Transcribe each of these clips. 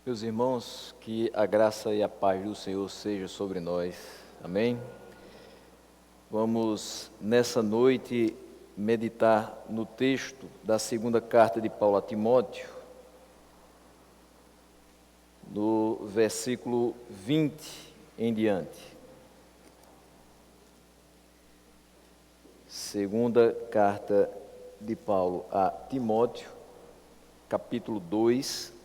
Meus irmãos, que a graça e a paz do Senhor seja sobre nós. Amém? Vamos, nessa noite, meditar no texto da segunda carta de Paulo a Timóteo, do versículo 20 em diante. Segunda carta de Paulo a Timóteo, capítulo 2,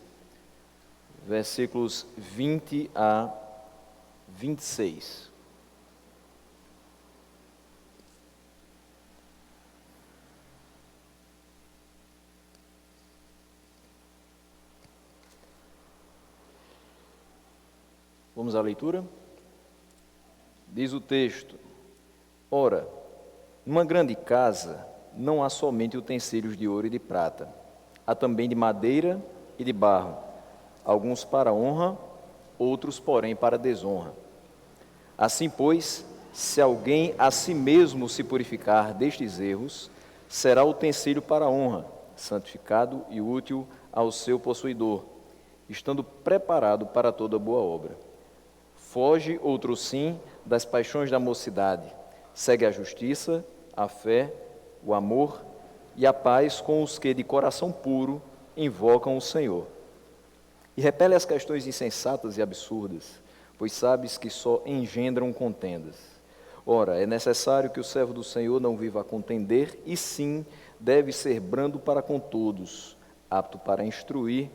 versículos 20 a 26. Vamos à leitura? Diz o texto: Ora, numa grande casa não há somente utensílios de ouro e de prata, há também de madeira e de barro, alguns para honra, outros, porém, para desonra. Assim, pois, se alguém a si mesmo se purificar destes erros, será utensílio para honra, santificado e útil ao seu possuidor, estando preparado para toda boa obra. Foge, outro sim, das paixões da mocidade, segue a justiça, a fé, o amor e a paz com os que de coração puro invocam o Senhor. E repele as questões insensatas e absurdas, pois sabes que só engendram contendas. Ora, é necessário que o servo do Senhor não viva a contender, e sim deve ser brando para com todos, apto para instruir,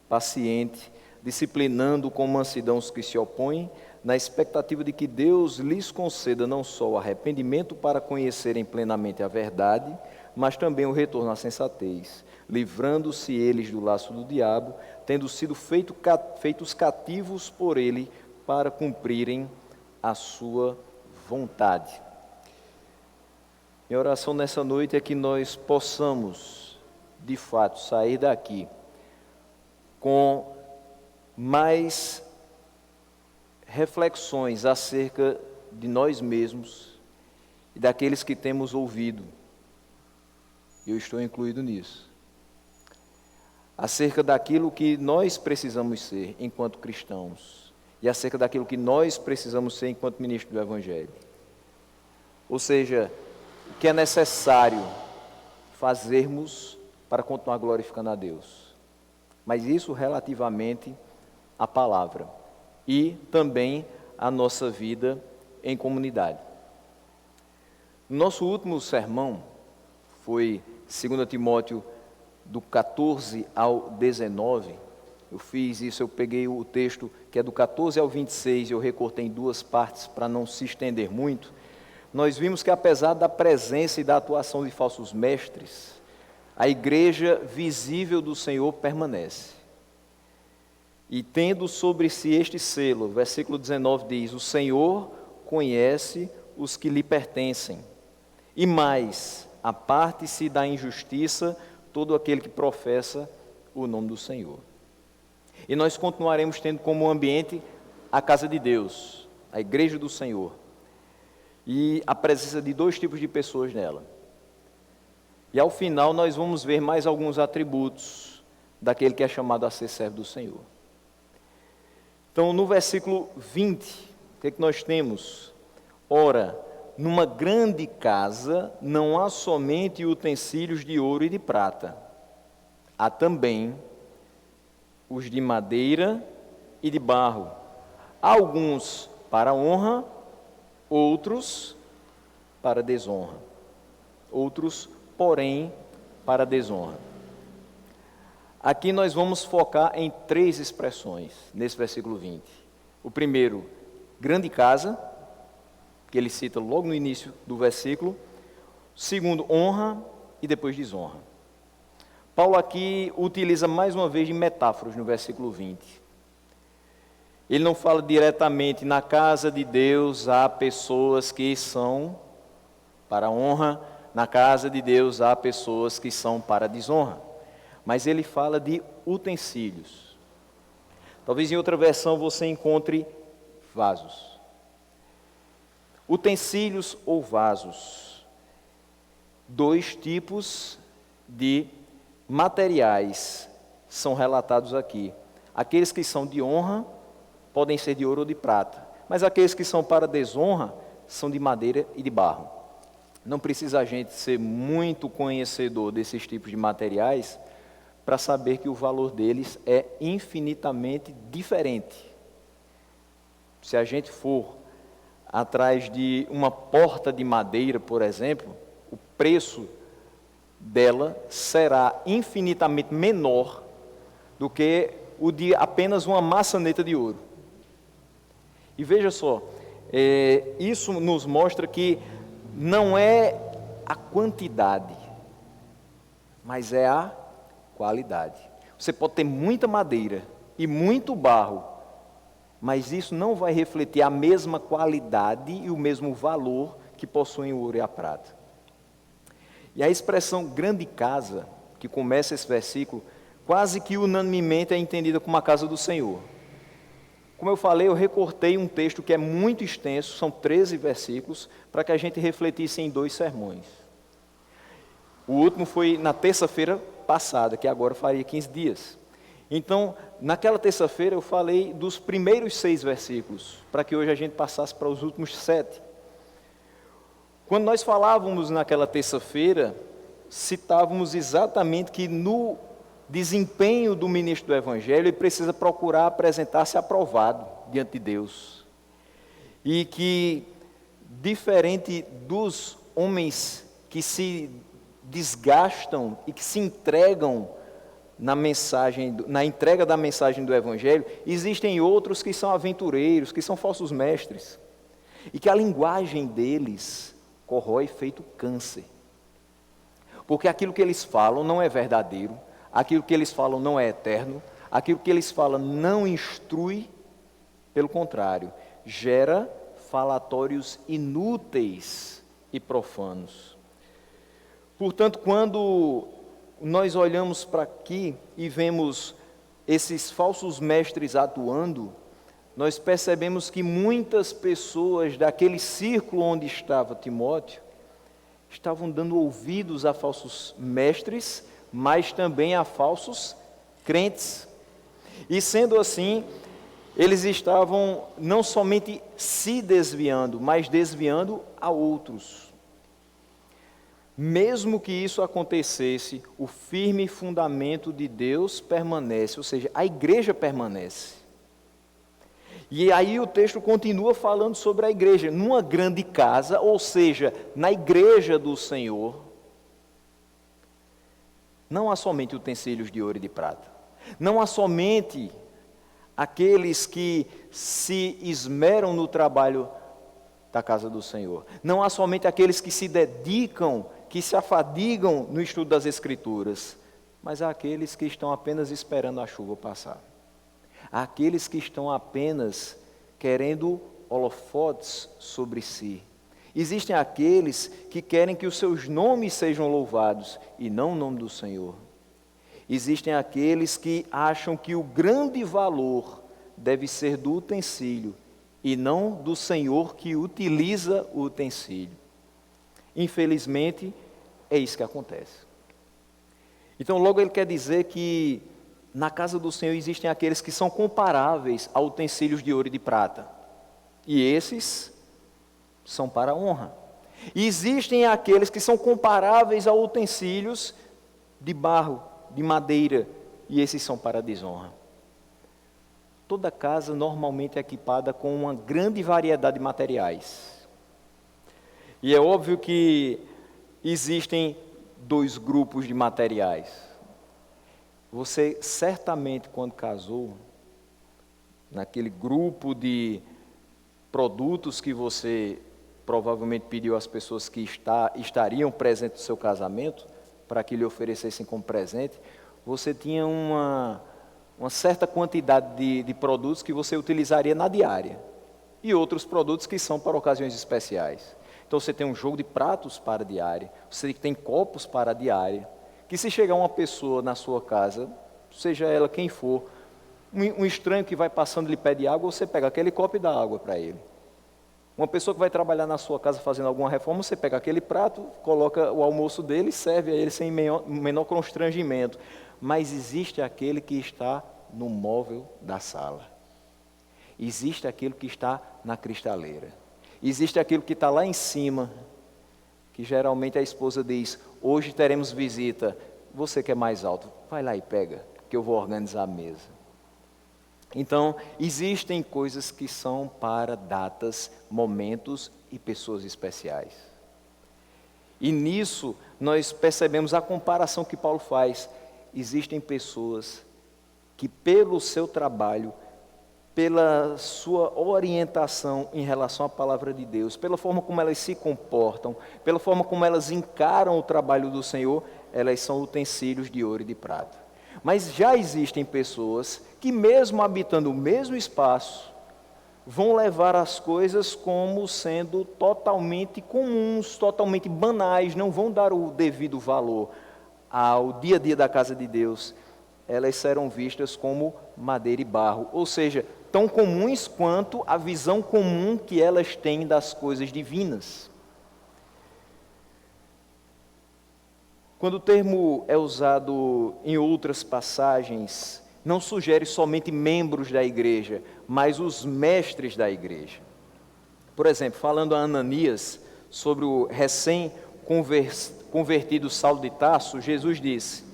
paciente, disciplinando com mansidão os que se opõem, na expectativa de que Deus lhes conceda não só o arrependimento para conhecerem plenamente a verdade, mas também o retorno à sensatez, livrando-se eles do laço do diabo, tendo sido feitos cativos por ele para cumprirem a sua vontade. Minha oração nessa noite é que nós possamos, de fato, sair daqui com mais reflexões acerca de nós mesmos e daqueles que temos ouvido. Eu estou incluído nisso. Acerca daquilo que nós precisamos ser enquanto cristãos e acerca daquilo que nós precisamos ser enquanto ministros do Evangelho. Ou seja, o que é necessário fazermos para continuar glorificando a Deus. Mas isso relativamente à palavra e também à nossa vida em comunidade. Nosso último sermão foi 2 Timóteo do 14 ao 19, eu fiz isso, eu peguei o texto que é do 14 ao 26, eu recortei em duas partes para não se estender muito. Nós vimos que apesar da presença e da atuação de falsos mestres, a igreja visível do Senhor permanece. E tendo sobre si este selo, versículo 19 diz, o Senhor conhece os que lhe pertencem, e mais, aparte-se da injustiça todo aquele que professa o nome do Senhor. E nós continuaremos tendo como ambiente a casa de Deus, a igreja do Senhor, e a presença de dois tipos de pessoas nela. E ao final nós vamos ver mais alguns atributos daquele que é chamado a ser servo do Senhor. Então, no versículo 20, o que é que nós temos? Ora, numa grande casa não há somente utensílios de ouro e de prata, há também os de madeira e de barro, alguns para honra, outros para desonra, outros, porém, para desonra. Aqui nós vamos focar em três expressões, nesse versículo 20. O primeiro, grande casa, que ele cita logo no início do versículo. Segundo, honra e depois desonra. Paulo aqui utiliza mais uma vez de metáforas no versículo 20. Ele não fala diretamente, na casa de Deus há pessoas que são para honra, na casa de Deus há pessoas que são para desonra. Mas ele fala de utensílios. Talvez em outra versão você encontre vasos. Utensílios ou vasos. Dois tipos de materiais são relatados aqui. Aqueles que são de honra podem ser de ouro ou de prata, mas aqueles que são para desonra são de madeira e de barro. Não precisa a gente ser muito conhecedor desses tipos de materiais para saber que o valor deles é infinitamente diferente. Se a gente for atrás de uma porta de madeira, por exemplo, o preço dela será infinitamente menor do que o de apenas uma maçaneta de ouro. E veja só, isso nos mostra que não é a quantidade, mas é a qualidade. Você pode ter muita madeira e muito barro, mas isso não vai refletir a mesma qualidade e o mesmo valor que possuem o ouro e a prata. E a expressão grande casa, que começa esse versículo, quase que unanimemente é entendida como a casa do Senhor. Como eu falei, eu recortei um texto que é muito extenso, são 13 versículos, para que a gente refletisse em 2 sermões. O último foi na terça-feira passada, que agora faria 15 dias. Então, naquela terça-feira eu falei dos primeiros 6 versículos, para que hoje a gente passasse para os últimos 7. Quando nós falávamos naquela terça-feira, citávamos exatamente que no desempenho do ministro do Evangelho, ele precisa procurar apresentar-se aprovado diante de Deus. E que, diferente dos homens que se desgastam e que se entregam na entrega da mensagem do Evangelho, existem outros que são aventureiros, que são falsos mestres, e que a linguagem deles corrói feito câncer. Porque aquilo que eles falam não é verdadeiro, aquilo que eles falam não é eterno, aquilo que eles falam não instrui, pelo contrário, gera falatórios inúteis e profanos. Portanto, quando nós olhamos para aqui e vemos esses falsos mestres atuando, nós percebemos que muitas pessoas daquele círculo onde estava Timóteo estavam dando ouvidos a falsos mestres, mas também a falsos crentes. E sendo assim, eles estavam não somente se desviando, mas desviando a outros. Mesmo que isso acontecesse, o firme fundamento de Deus permanece, ou seja, a igreja permanece. E aí o texto continua falando sobre a igreja, numa grande casa, ou seja, na igreja do Senhor, não há somente utensílios de ouro e de prata, não há somente aqueles que se esmeram no trabalho da casa do Senhor, não há somente aqueles que se dedicam, que se afadigam no estudo das Escrituras, mas há aqueles que estão apenas esperando a chuva passar. Há aqueles que estão apenas querendo holofotes sobre si. Existem aqueles que querem que os seus nomes sejam louvados e não o nome do Senhor. Existem aqueles que acham que o grande valor deve ser do utensílio e não do Senhor que utiliza o utensílio. Infelizmente, é isso que acontece. Então, logo ele quer dizer que na casa do Senhor existem aqueles que são comparáveis a utensílios de ouro e de prata. E esses são para a honra. E existem aqueles que são comparáveis a utensílios de barro, de madeira, e esses são para a desonra. Toda casa normalmente é equipada com uma grande variedade de materiais. E é óbvio que existem 2 grupos de materiais. Você certamente, quando casou, naquele grupo de produtos que você provavelmente pediu às pessoas que estariam presentes no seu casamento, para que lhe oferecessem como presente, você tinha uma certa quantidade de produtos que você utilizaria na diária, e outros produtos que são para ocasiões especiais. Então você tem um jogo de pratos para a diária, você tem copos para a diária, que se chegar uma pessoa na sua casa, seja ela quem for, um estranho que vai passando lhe pede água, você pega aquele copo e dá água para ele. Uma pessoa que vai trabalhar na sua casa fazendo alguma reforma, você pega aquele prato, coloca o almoço dele e serve a ele sem menor constrangimento. Mas existe aquele que está no móvel da sala. Existe aquilo que está na cristaleira. Existe aquilo que está lá em cima, que geralmente a esposa diz: hoje teremos visita, você que é mais alto, vai lá e pega, que eu vou organizar a mesa. Então, existem coisas que são para datas, momentos e pessoas especiais. E nisso nós percebemos a comparação que Paulo faz. Existem pessoas que pelo seu trabalho, pela sua orientação em relação à palavra de Deus, pela forma como elas se comportam, pela forma como elas encaram o trabalho do Senhor, elas são utensílios de ouro e de prata. Mas já existem pessoas que, mesmo habitando o mesmo espaço, vão levar as coisas como sendo totalmente comuns, totalmente banais, não vão dar o devido valor ao dia a dia da casa de Deus. Elas serão vistas como madeira e barro, ou seja, tão comuns quanto a visão comum que elas têm das coisas divinas. Quando o termo é usado em outras passagens, não sugere somente membros da igreja, mas os mestres da igreja. Por exemplo, falando a Ananias sobre o recém-convertido Saulo de Tarso, Jesus disse: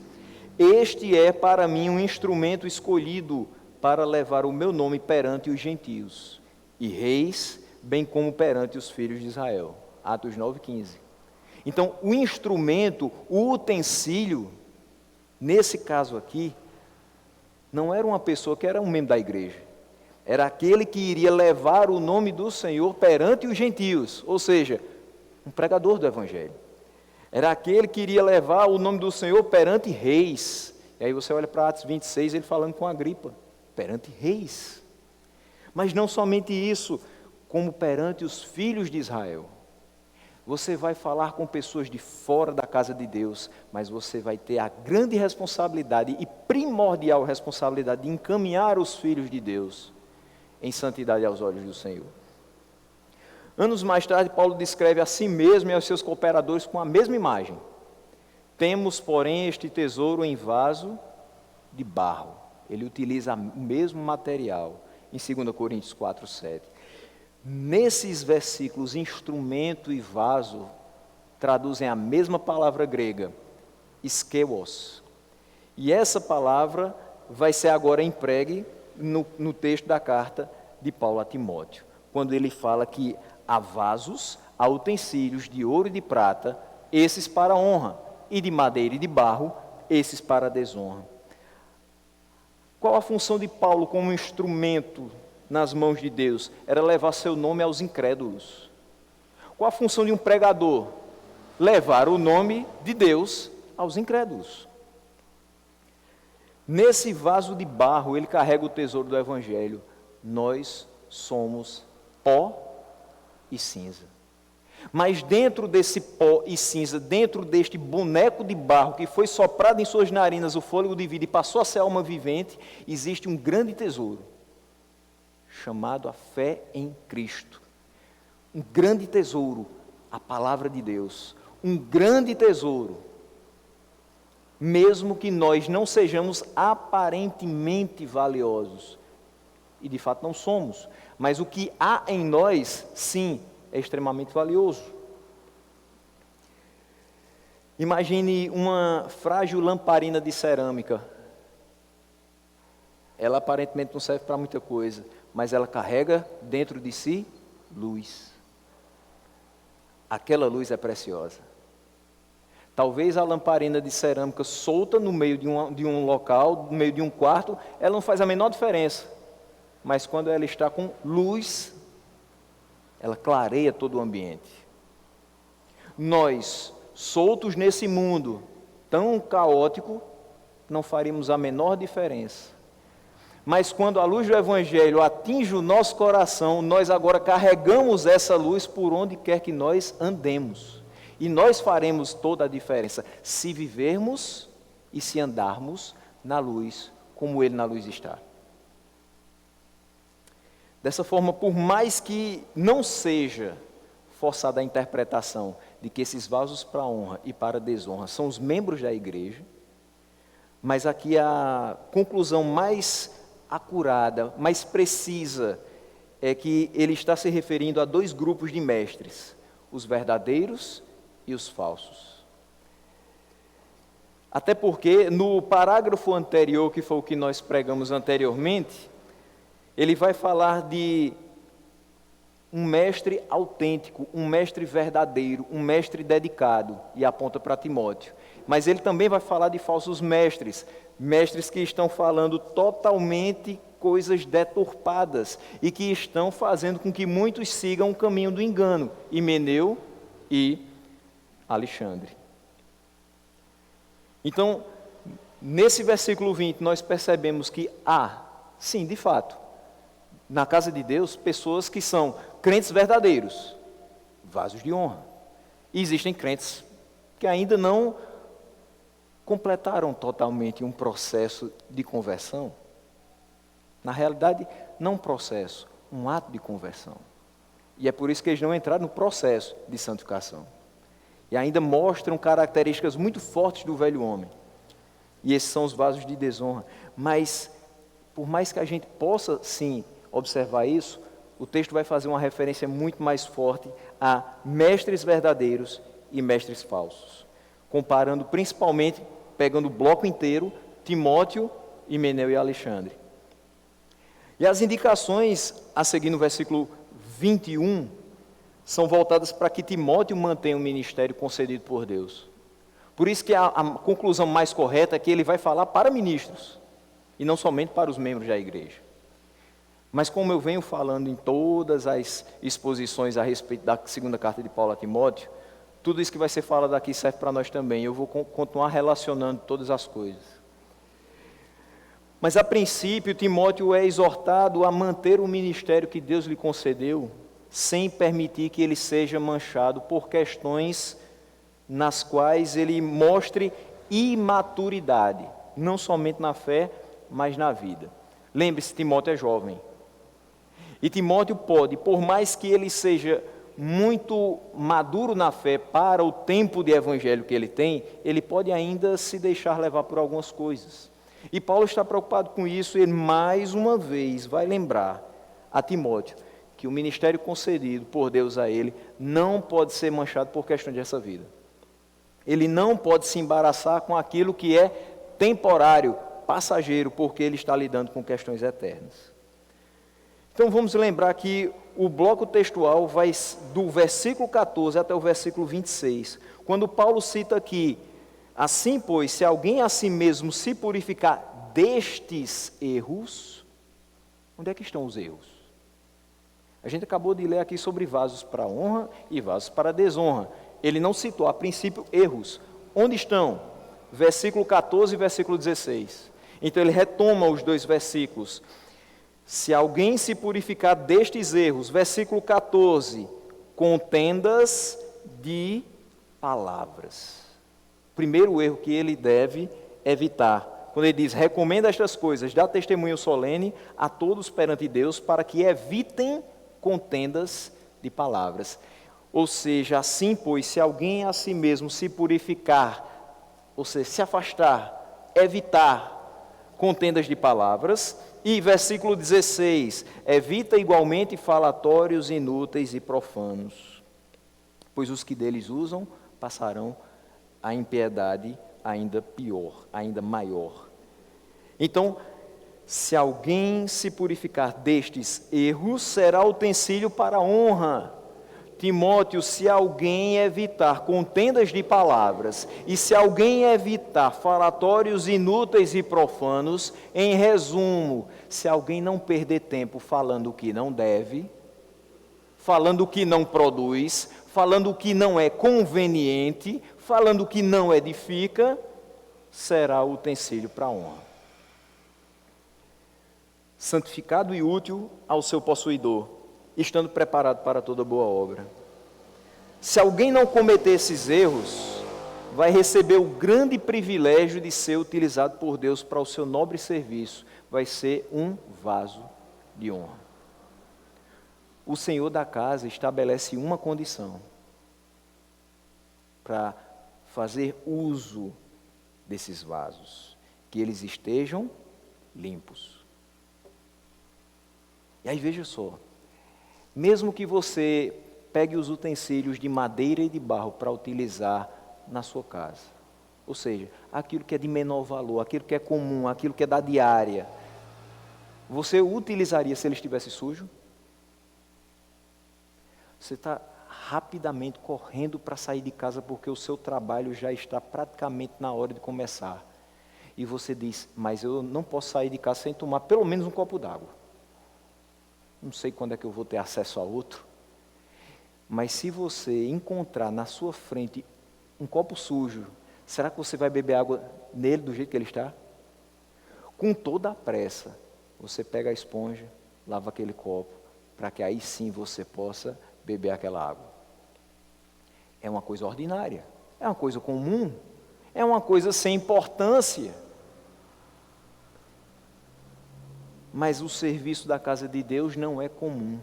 este é para mim um instrumento escolhido para levar o meu nome perante os gentios e reis, bem como perante os filhos de Israel. Atos 9:15. Então, o instrumento, o utensílio, nesse caso aqui, não era uma pessoa que era um membro da igreja. Era aquele que iria levar o nome do Senhor perante os gentios, ou seja, um pregador do evangelho. Era aquele que iria levar o nome do Senhor perante reis. E aí você olha para Atos 26, ele falando com Agripa, perante reis. Mas não somente isso, como perante os filhos de Israel. Você vai falar com pessoas de fora da casa de Deus, mas você vai ter a grande responsabilidade e primordial responsabilidade de encaminhar os filhos de Deus em santidade aos olhos do Senhor. Anos mais tarde, Paulo descreve a si mesmo e aos seus cooperadores com a mesma imagem. Temos, porém, este tesouro em vaso de barro. Ele utiliza o mesmo material, em 2 Coríntios 4:7. Nesses versículos, instrumento e vaso traduzem a mesma palavra grega, skeuos. E essa palavra vai ser agora empregue no texto da carta de Paulo a Timóteo, quando ele fala que há vasos, há utensílios de ouro e de prata, esses para a honra, e de madeira e de barro, esses para a desonra. Qual a função de Paulo como instrumento nas mãos de Deus? Era levar seu nome aos incrédulos. Qual a função de um pregador? Levar o nome de Deus aos incrédulos. Nesse vaso de barro, ele carrega o tesouro do evangelho. Nós somos pó e cinza. Mas dentro desse pó e cinza, dentro deste boneco de barro que foi soprado em suas narinas o fôlego de vida e passou a ser alma vivente, existe um grande tesouro, chamado a fé em Cristo. Um grande tesouro, a palavra de Deus. Um grande tesouro, mesmo que nós não sejamos aparentemente valiosos. E de fato não somos. Mas o que há em nós, sim, é extremamente valioso. Imagine uma frágil lamparina de cerâmica. Ela aparentemente não serve para muita coisa, mas ela carrega dentro de si luz. Aquela luz é preciosa. Talvez a lamparina de cerâmica solta no meio de um local, no meio de um quarto, ela não faz a menor diferença. Mas quando ela está com luz, ela clareia todo o ambiente. Nós, soltos nesse mundo tão caótico, não faríamos a menor diferença. Mas quando a luz do Evangelho atinge o nosso coração, nós agora carregamos essa luz por onde quer que nós andemos. E nós faremos toda a diferença, se vivermos e se andarmos na luz, como Ele na luz está. Dessa forma, por mais que não seja forçada a interpretação de que esses vasos para honra e para desonra são os membros da igreja, Mas aqui a conclusão mais acurada, mais precisa, é que ele está se referindo a dois grupos de mestres, os verdadeiros e os falsos. Até porque no parágrafo anterior, que foi o que nós pregamos anteriormente, ele vai falar de um mestre autêntico, um mestre verdadeiro, um mestre dedicado, e aponta para Timóteo. Mas ele também vai falar de falsos mestres, mestres que estão falando totalmente coisas deturpadas e que estão fazendo com que muitos sigam o caminho do engano, Himeneu e Alexandre. Então, nesse versículo 20, nós percebemos que há, sim, de fato, na casa de Deus, pessoas que são crentes verdadeiros, vasos de honra. E existem crentes que ainda não completaram totalmente um processo de conversão. Na realidade, não um processo, um ato de conversão. E é por isso que eles não entraram no processo de santificação. E ainda mostram características muito fortes do velho homem. E esses são os vasos de desonra. Mas, por mais que a gente possa, sim, observar isso, o texto vai fazer uma referência muito mais forte a mestres verdadeiros e mestres falsos. Comparando principalmente, pegando o bloco inteiro, Timóteo, Himeneu e Alexandre. E as indicações a seguir no versículo 21 são voltadas para que Timóteo mantenha o ministério concedido por Deus. Por isso que a conclusão mais correta é que ele vai falar para ministros, e não somente para os membros da igreja. Mas como eu venho falando em todas as exposições a respeito da segunda carta de Paulo a Timóteo, tudo isso que vai ser falado aqui serve para nós também. Eu vou continuar relacionando todas as coisas. Mas a princípio, Timóteo é exortado a manter o ministério que Deus lhe concedeu, sem permitir que ele seja manchado por questões nas quais ele mostre imaturidade, não somente na fé, mas na vida. Lembre-se, Timóteo é jovem. E Timóteo pode, por mais que ele seja muito maduro na fé para o tempo de evangelho que ele tem, ele pode ainda se deixar levar por algumas coisas. E Paulo está preocupado com isso, e ele mais uma vez vai lembrar a Timóteo que o ministério concedido por Deus a ele não pode ser manchado por questões dessa vida. Ele não pode se embaraçar com aquilo que é temporário, passageiro, porque ele está lidando com questões eternas. Então vamos lembrar que o bloco textual vai do versículo 14 até o versículo 26. Quando Paulo cita aqui: assim, pois, se alguém a si mesmo se purificar destes erros, onde é que estão os erros? A gente acabou de ler aqui sobre vasos para honra e vasos para desonra. Ele não citou, a princípio, erros. Onde estão? Versículo 14 e versículo 16. Então ele retoma os dois versículos. Se alguém se purificar destes erros, versículo 14, contendas de palavras. Primeiro erro que ele deve evitar. Quando ele diz, recomenda estas coisas, dá testemunho solene a todos perante Deus, para que evitem contendas de palavras. Ou seja, assim, pois, se alguém a si mesmo se purificar, ou seja, se afastar, evitar contendas de palavras. E versículo 16, evita igualmente falatórios inúteis e profanos, pois os que deles usam passarão a impiedade ainda pior, ainda maior. Então, se alguém se purificar destes erros, será utensílio para a honra. Timóteo, se alguém evitar contendas de palavras, e se alguém evitar falatórios inúteis e profanos, em resumo, se alguém não perder tempo falando o que não deve, falando o que não produz, falando o que não é conveniente, falando o que não edifica, será utensílio para a honra. Santificado e útil ao seu possuidor, estando preparado para toda boa obra. Se alguém não cometer esses erros, vai receber o grande privilégio de ser utilizado por Deus para o seu nobre serviço. Vai ser um vaso de honra. O Senhor da casa estabelece uma condição para fazer uso desses vasos. que eles estejam limpos. E aí veja só, mesmo que você pegue os utensílios de madeira e de barro para utilizar na sua casa, ou seja, aquilo que é de menor valor, aquilo que é comum, aquilo que é da diária, você utilizaria se ele estivesse sujo? Você está rapidamente correndo para sair de casa porque o seu trabalho já está praticamente na hora de começar. E você diz, mas eu não posso sair de casa sem tomar pelo menos um copo d'água. Não sei quando é que eu vou ter acesso a outro. Mas se você encontrar na sua frente um copo sujo, será que você vai beber água nele do jeito que ele está? Com toda a pressa, você pega a esponja, lava aquele copo, para que aí sim você possa beber aquela água. É uma coisa ordinária, é uma coisa comum, é uma coisa sem importância. Mas o serviço da casa de Deus não é comum,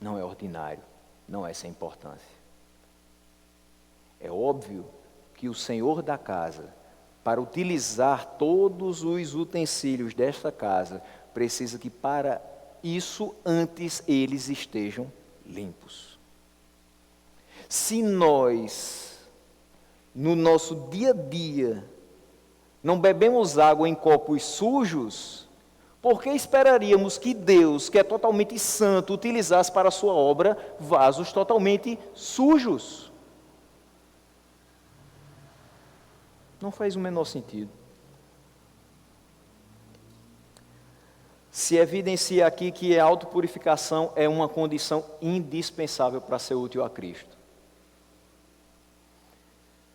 não é ordinário, não é sem importância. É óbvio que o Senhor da casa, para utilizar todos os utensílios desta casa, precisa que para isso antes eles estejam limpos. Se nós, no nosso dia a dia, não bebemos água em copos sujos, por que esperaríamos que Deus, que é totalmente santo, utilizasse para a sua obra vasos totalmente sujos? Não faz o menor sentido. Se evidencia aqui que a autopurificação é uma condição indispensável para ser útil a Cristo.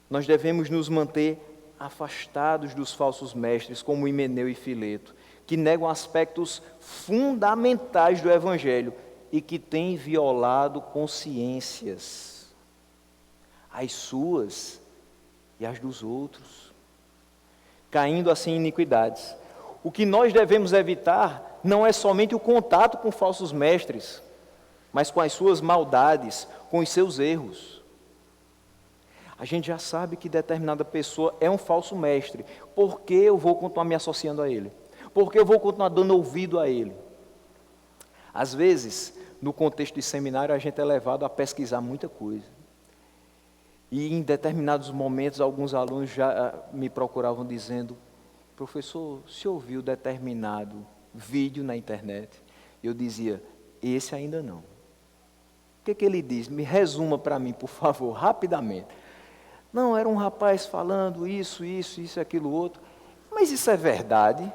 Nós devemos nos manter afastados dos falsos mestres, como Himeneu e Fileto, que negam aspectos fundamentais do Evangelho e que têm violado consciências, as suas e as dos outros, caindo assim em iniquidades. O que nós devemos evitar não é somente o contato com falsos mestres, mas com as suas maldades, com os seus erros. A gente já sabe que determinada pessoa é um falso mestre. Por que eu vou continuar me associando a ele? Por que eu vou continuar dando ouvido a ele? Às vezes, no contexto de seminário, a gente é levado a pesquisar muita coisa. E em determinados momentos, alguns alunos já me procuravam dizendo, professor, se ouviu determinado vídeo na internet? Eu dizia, esse ainda não. O que ele diz? Me resuma para mim, por favor, rapidamente. Não, era um rapaz falando isso, aquilo, outro. Mas isso é verdade?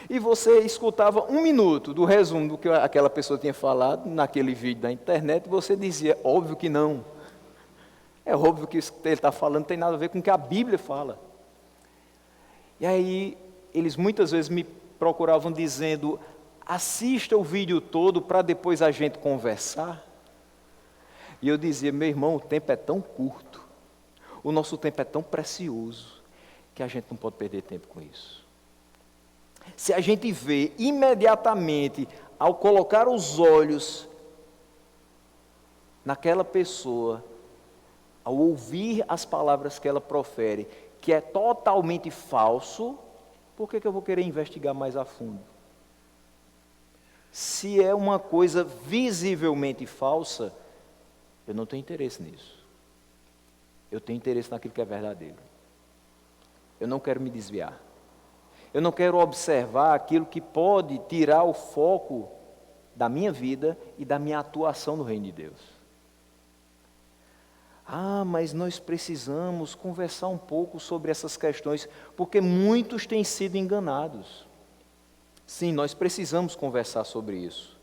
E você escutava 1 minuto do resumo do que aquela pessoa tinha falado naquele vídeo da internet, e você dizia, óbvio que não. É óbvio que isso que ele está falando não tem nada a ver com o que a Bíblia fala. E aí, eles muitas vezes me procuravam dizendo, assista o vídeo todo para depois a gente conversar. E eu dizia, meu irmão, o tempo é tão curto, o nosso tempo é tão precioso, que a gente não pode perder tempo com isso. Se a gente vê imediatamente, ao colocar os olhos naquela pessoa, ao ouvir as palavras que ela profere, que é totalmente falso, por que eu vou querer investigar mais a fundo? Se é uma coisa visivelmente falsa, eu não tenho interesse nisso. Eu tenho interesse naquilo que é verdadeiro. Eu não quero me desviar. Eu não quero observar aquilo que pode tirar o foco da minha vida e da minha atuação no reino de Deus. Ah, mas nós precisamos conversar um pouco sobre essas questões, porque muitos têm sido enganados. Sim, nós precisamos conversar sobre isso.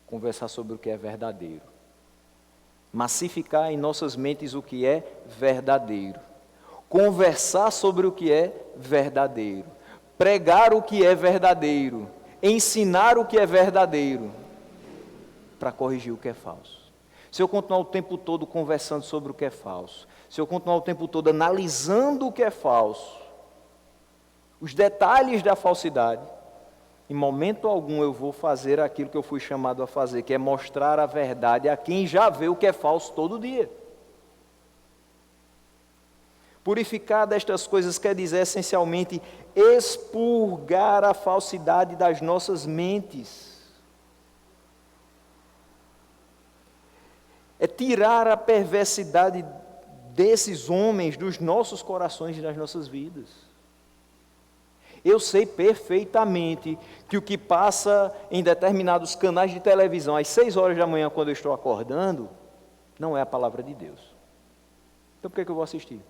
Conversar sobre o que é verdadeiro. Massificar em nossas mentes o que é verdadeiro. Conversar sobre o que é verdadeiro. Pregar o que é verdadeiro. Ensinar o que é verdadeiro. Para corrigir o que é falso. Se eu continuar o tempo todo conversando sobre o que é falso, se eu continuar o tempo todo analisando o que é falso, os detalhes da falsidade, em momento algum eu vou fazer aquilo que eu fui chamado a fazer, que é mostrar a verdade a quem já vê o que é falso todo dia. Purificar destas coisas quer dizer essencialmente expurgar a falsidade das nossas mentes. É tirar a perversidade desses homens dos nossos corações e das nossas vidas. Eu sei perfeitamente que o que passa em determinados canais de televisão às 6 horas da manhã, quando eu estou acordando, não é a palavra de Deus. Então por que eu vou assistir?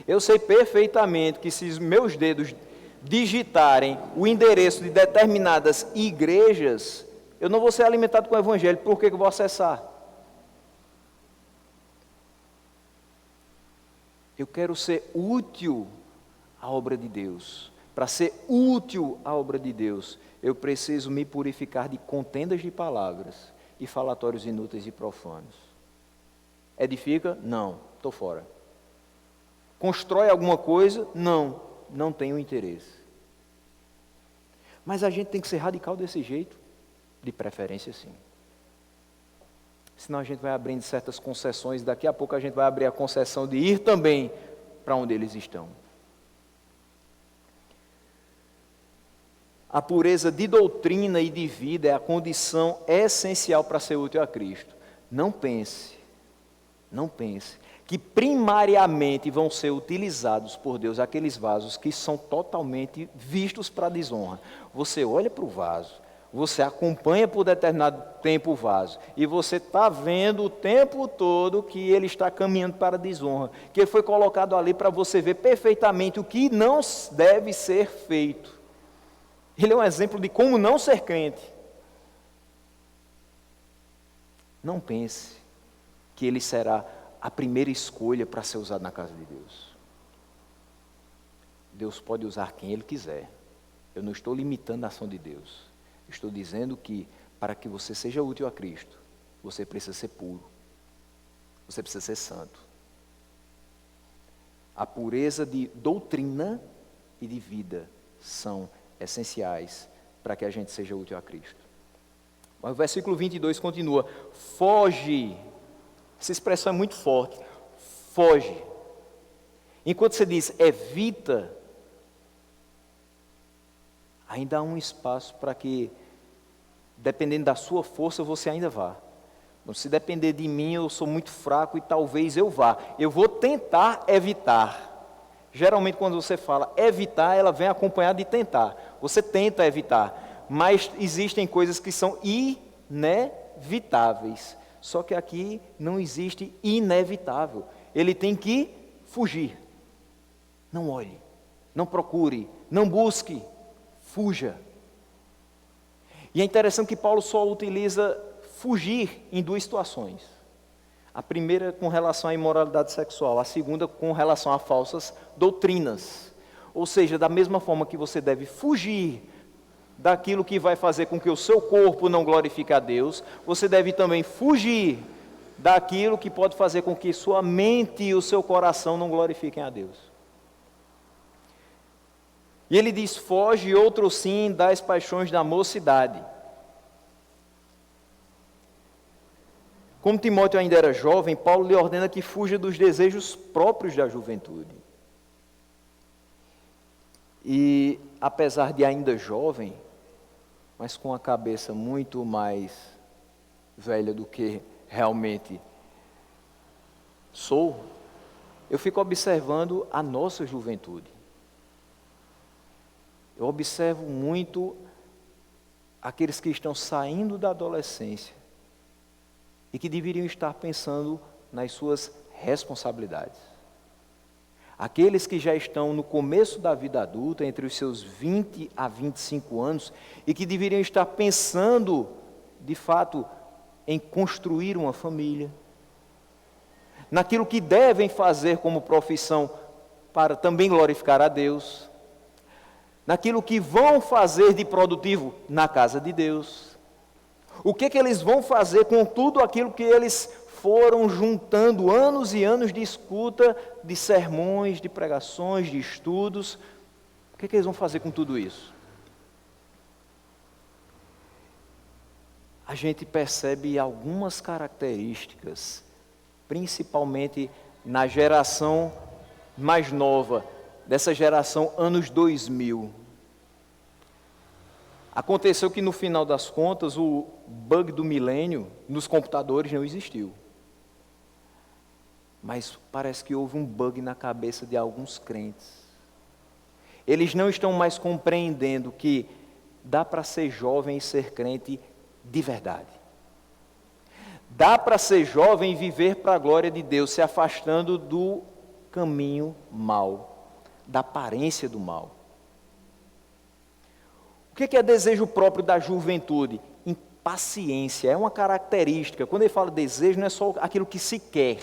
Eu sei perfeitamente que se os meus dedos digitarem o endereço de determinadas igrejas, eu não vou ser alimentado com o evangelho. Por que eu vou acessar? Eu quero ser útil à obra de Deus. Para ser útil à obra de Deus, eu preciso me purificar de contendas de palavras e falatórios inúteis e profanos. Edifica? Não, estou fora. Constrói alguma coisa? Não, não tenho interesse. Mas a gente tem que ser radical desse jeito? De preferência, sim. Senão a gente vai abrindo certas concessões, daqui a pouco a gente vai abrir a concessão de ir também para onde eles estão. A pureza de doutrina e de vida é a condição essencial para ser útil a Cristo. Não pense que primariamente vão ser utilizados por Deus aqueles vasos que são totalmente vistos para a desonra. Você olha para o vaso, você acompanha por determinado tempo o vaso, e você está vendo o tempo todo que ele está caminhando para a desonra, que ele foi colocado ali para você ver perfeitamente o que não deve ser feito. Ele é um exemplo de como não ser crente. Não pense que ele será a primeira escolha para ser usado na casa de Deus. Deus pode usar quem Ele quiser. Eu não estou limitando a ação de Deus. Estou dizendo que, para que você seja útil a Cristo, você precisa ser puro. Você precisa ser santo. A pureza de doutrina e de vida são essenciais para que a gente seja útil a Cristo. Mas o versículo 22 continua: foge. Essa expressão é muito forte. Foge. Enquanto você diz evita, ainda há um espaço para que, dependendo da sua força, você ainda vá. Se depender de mim, eu sou muito fraco e talvez eu vá. Eu vou tentar evitar. Geralmente, quando você fala evitar, ela vem acompanhada de tentar. Você tenta evitar, mas existem coisas que são inevitáveis. Só que aqui não existe inevitável. Ele tem que fugir. Não olhe, não procure, não busque, fuja. E é interessante que Paulo só utiliza fugir em duas situações. A primeira com relação à imoralidade sexual, a segunda com relação a falsas doutrinas. Ou seja, da mesma forma que você deve fugir daquilo que vai fazer com que o seu corpo não glorifique a Deus, você deve também fugir daquilo que pode fazer com que sua mente e o seu coração não glorifiquem a Deus. E ele diz: foge, outro sim, das paixões da mocidade. Como Timóteo ainda era jovem, Paulo lhe ordena que fuja dos desejos próprios da juventude. E, apesar de ainda jovem, mas com a cabeça muito mais velha do que realmente sou, eu fico observando a nossa juventude. Eu observo muito aqueles que estão saindo da adolescência e que deveriam estar pensando nas suas responsabilidades. Aqueles que já estão no começo da vida adulta, entre os seus 20 a 25 anos, e que deveriam estar pensando, de fato, em construir uma família, naquilo que devem fazer como profissão para também glorificar a Deus, naquilo que vão fazer de produtivo na casa de Deus. O que eles vão fazer com tudo aquilo que eles foram juntando anos e anos de escuta, de sermões, de pregações, de estudos. O que eles vão fazer com tudo isso? A gente percebe algumas características, principalmente na geração mais nova, dessa geração anos 2000. Aconteceu que no final das contas, o bug do milênio nos computadores não existiu. Mas parece que houve um bug na cabeça de alguns crentes. Eles não estão mais compreendendo que dá para ser jovem e ser crente de verdade. Dá para ser jovem e viver para a glória de Deus, se afastando do caminho mau, da aparência do mal. O que é desejo próprio da juventude? Impaciência, é uma característica. Quando ele fala desejo, não é só aquilo que se quer,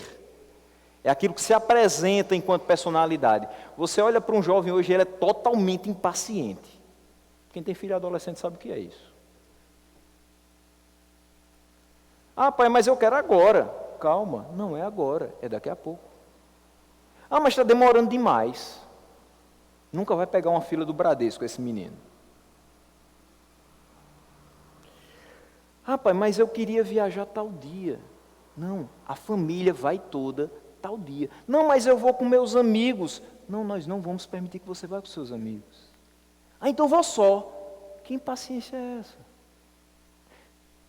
é aquilo que se apresenta enquanto personalidade. Você olha para um jovem hoje, ele é totalmente impaciente. Quem tem filho adolescente sabe o que é isso. Ah, pai, mas eu quero agora. Calma, não é agora, é daqui a pouco. Ah, mas está demorando demais. Nunca vai pegar uma fila do Bradesco esse menino. Ah, pai, mas eu queria viajar tal dia. Não, a família vai toda tal dia. Não, mas eu vou com meus amigos. Não, nós não vamos permitir que você vá com seus amigos. Ah, então vou só. Que impaciência é essa?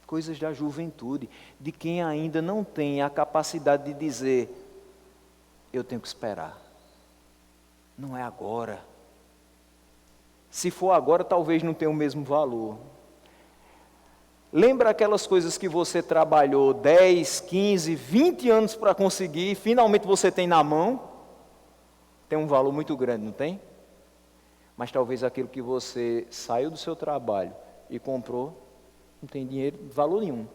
Coisas da juventude, de quem ainda não tem a capacidade de dizer, eu tenho que esperar. Não é agora. Se for agora, talvez não tenha o mesmo valor. Lembra aquelas coisas que você trabalhou 10, 15, 20 anos para conseguir e finalmente você tem na mão? Tem um valor muito grande, não tem? Mas talvez aquilo que você saiu do seu trabalho e comprou, não tem dinheiro, valor nenhum.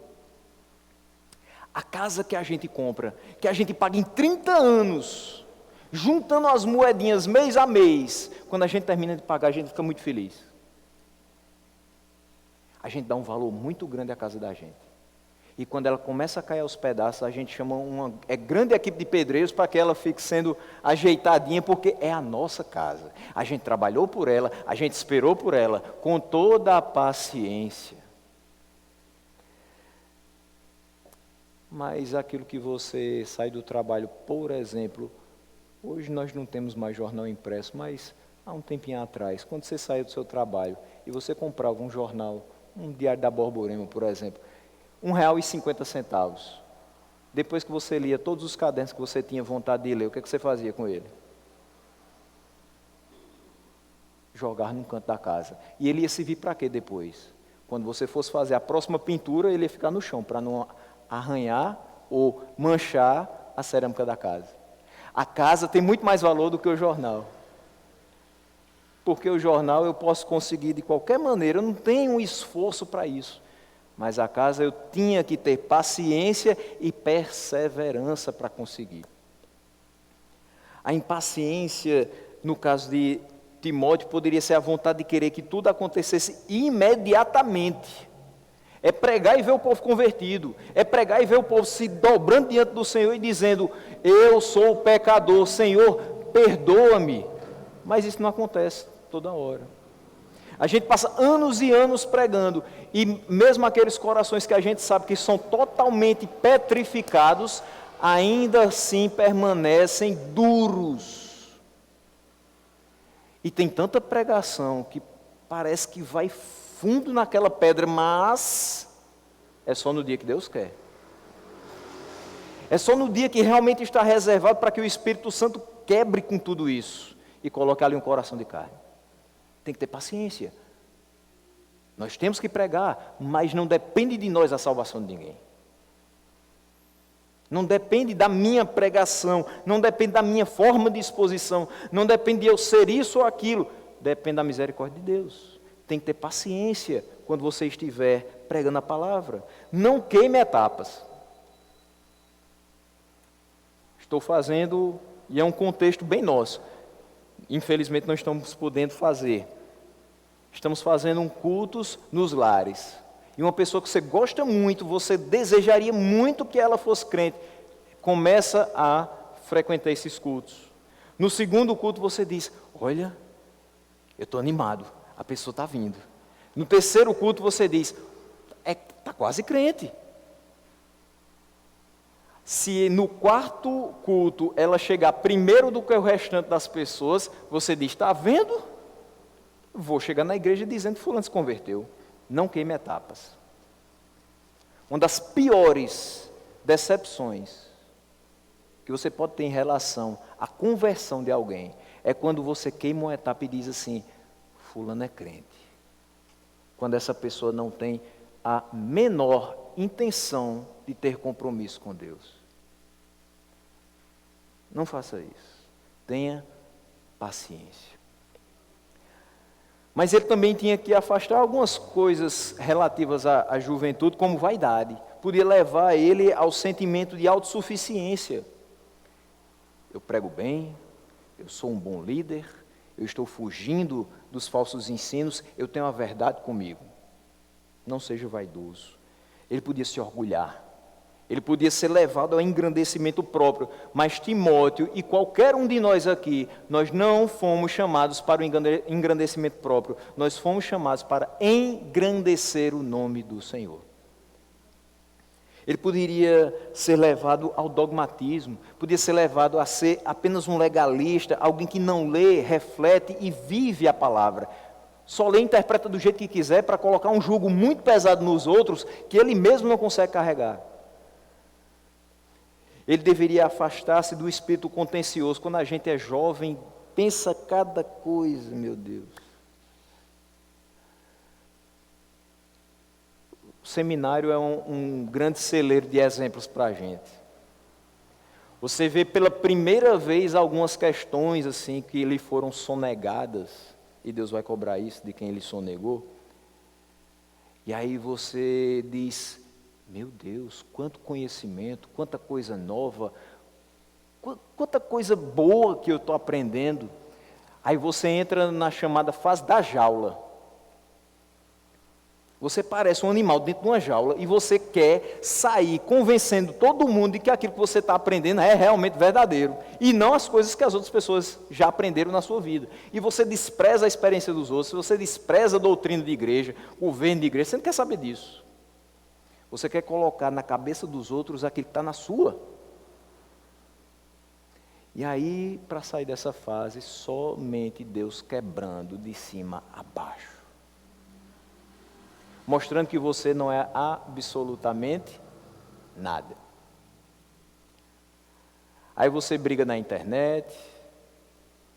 A casa que a gente compra, que a gente paga em 30 anos, juntando as moedinhas mês a mês, quando a gente termina de pagar, a gente fica muito feliz. A gente dá um valor muito grande à casa da gente. E quando ela começa a cair aos pedaços, a gente chama uma grande equipe de pedreiros para que ela fique sendo ajeitadinha, porque é a nossa casa. A gente trabalhou por ela, a gente esperou por ela, com toda a paciência. Mas aquilo que você sai do trabalho, por exemplo, hoje nós não temos mais jornal impresso, mas há um tempinho atrás, quando você saiu do seu trabalho e você comprava um jornal, um Diário da Borborema, por exemplo, R$1,50. Depois que você lia todos os cadernos que você tinha vontade de ler, o que você fazia com ele? Jogar num canto da casa. E ele ia servir para quê depois? Quando você fosse fazer a próxima pintura, ele ia ficar no chão, para não arranhar ou manchar a cerâmica da casa. A casa tem muito mais valor do que o jornal. Porque o jornal eu posso conseguir de qualquer maneira, eu não tenho um esforço para isso. Mas a casa eu tinha que ter paciência e perseverança para conseguir. A impaciência, no caso de Timóteo, poderia ser a vontade de querer que tudo acontecesse imediatamente. É pregar e ver o povo convertido. É pregar e ver o povo se dobrando diante do Senhor e dizendo, eu sou o pecador, Senhor, perdoa-me. Mas isso não acontece toda hora. A gente passa anos e anos pregando, e mesmo aqueles corações que a gente sabe que são totalmente petrificados, ainda assim permanecem duros. E tem tanta pregação que parece que vai fundo naquela pedra, mas é só no dia que Deus quer. É só no dia que realmente está reservado para que o Espírito Santo quebre com tudo isso e coloque ali um coração de carne. Tem que ter paciência. Nós temos que pregar, mas não depende de nós a salvação de ninguém. Não depende da minha pregação, não depende da minha forma de exposição, não depende de eu ser isso ou aquilo, depende da misericórdia de Deus. Tem que ter paciência quando você estiver pregando a palavra. Não queime etapas. Estou fazendo, e é um contexto bem nosso. Infelizmente não estamos podendo fazer. Estamos fazendo cultos nos lares. E uma pessoa que você gosta muito, você desejaria muito que ela fosse crente, começa a frequentar esses cultos. No segundo culto você diz, olha, eu estou animado, a pessoa está vindo. No terceiro culto você diz, está quase crente. Se no quarto culto ela chegar primeiro do que o restante das pessoas, você diz, está vendo? Vou chegar na igreja dizendo que fulano se converteu. Não queime etapas. Uma das piores decepções que você pode ter em relação à conversão de alguém é quando você queima uma etapa e diz assim, fulano é crente. Quando essa pessoa não tem a menor intenção de ter compromisso com Deus. Não faça isso. Tenha paciência. Mas ele também tinha que afastar algumas coisas relativas à juventude, como vaidade. Podia levar ele ao sentimento de autossuficiência. Eu prego bem, eu sou um bom líder, eu estou fugindo dos falsos ensinos, eu tenho a verdade comigo. Não seja vaidoso. Ele podia se orgulhar. Ele podia ser levado ao engrandecimento próprio, mas Timóteo e qualquer um de nós aqui, nós não fomos chamados para o engrandecimento próprio, nós fomos chamados para engrandecer o nome do Senhor. Ele poderia ser levado ao dogmatismo, podia ser levado a ser apenas um legalista, alguém que não lê, reflete e vive a palavra. Só lê e interpreta do jeito que quiser para colocar um jugo muito pesado nos outros que ele mesmo não consegue carregar. Ele deveria afastar-se do espírito contencioso. Quando a gente é jovem, pensa cada coisa, meu Deus. O seminário é um grande celeiro de exemplos para a gente. Você vê pela primeira vez algumas questões assim que lhe foram sonegadas, e Deus vai cobrar isso de quem ele sonegou. E aí você diz, meu Deus, quanto conhecimento, quanta coisa nova, quanta coisa boa que eu estou aprendendo. Aí você entra na chamada fase da jaula. Você parece um animal dentro de uma jaula e você quer sair convencendo todo mundo de que aquilo que você está aprendendo é realmente verdadeiro. E não as coisas que as outras pessoas já aprenderam na sua vida. E você despreza a experiência dos outros, você despreza a doutrina de igreja, o governo de igreja, você não quer saber disso. Você quer colocar na cabeça dos outros aquilo que está na sua. E aí, para sair dessa fase, somente Deus quebrando de cima a baixo. Mostrando que você não é absolutamente nada. Aí você briga na internet,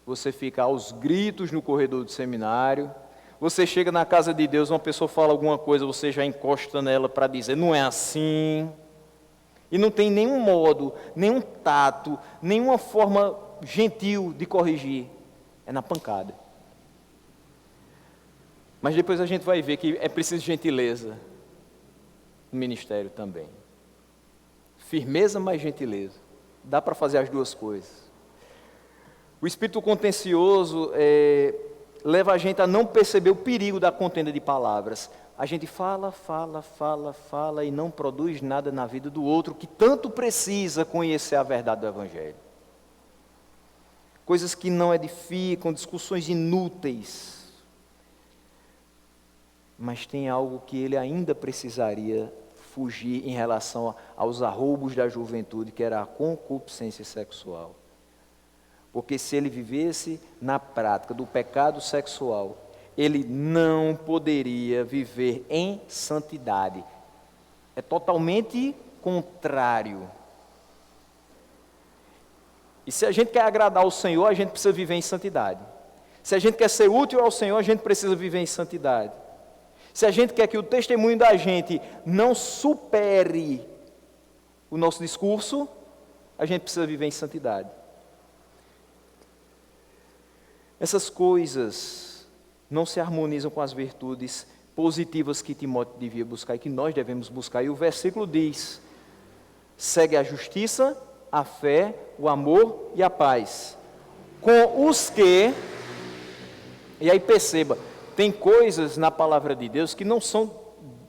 você fica aos gritos no corredor do seminário, você chega na casa de Deus, uma pessoa fala alguma coisa, você já encosta nela para dizer, não é assim. E não tem nenhum modo, nenhum tato, nenhuma forma gentil de corrigir. É na pancada. Mas depois a gente vai ver que é preciso gentileza no ministério também. Firmeza mais gentileza. Dá para fazer as duas coisas. O espírito contencioso leva a gente a não perceber o perigo da contenda de palavras. A gente fala e não produz nada na vida do outro que tanto precisa conhecer a verdade do Evangelho. Coisas que não edificam, discussões inúteis. Mas tem algo que ele ainda precisaria fugir em relação aos arroubos da juventude, que era a concupiscência sexual. Porque se ele vivesse na prática do pecado sexual, ele não poderia viver em santidade. É totalmente contrário. E se a gente quer agradar ao Senhor, a gente precisa viver em santidade. Se a gente quer ser útil ao Senhor, a gente precisa viver em santidade. Se a gente quer que o testemunho da gente não supere o nosso discurso, a gente precisa viver em santidade. Essas coisas não se harmonizam com as virtudes positivas que Timóteo devia buscar e que nós devemos buscar. E o versículo diz, segue a justiça, a fé, o amor e a paz. Com os que, e aí perceba, tem coisas na palavra de Deus que não são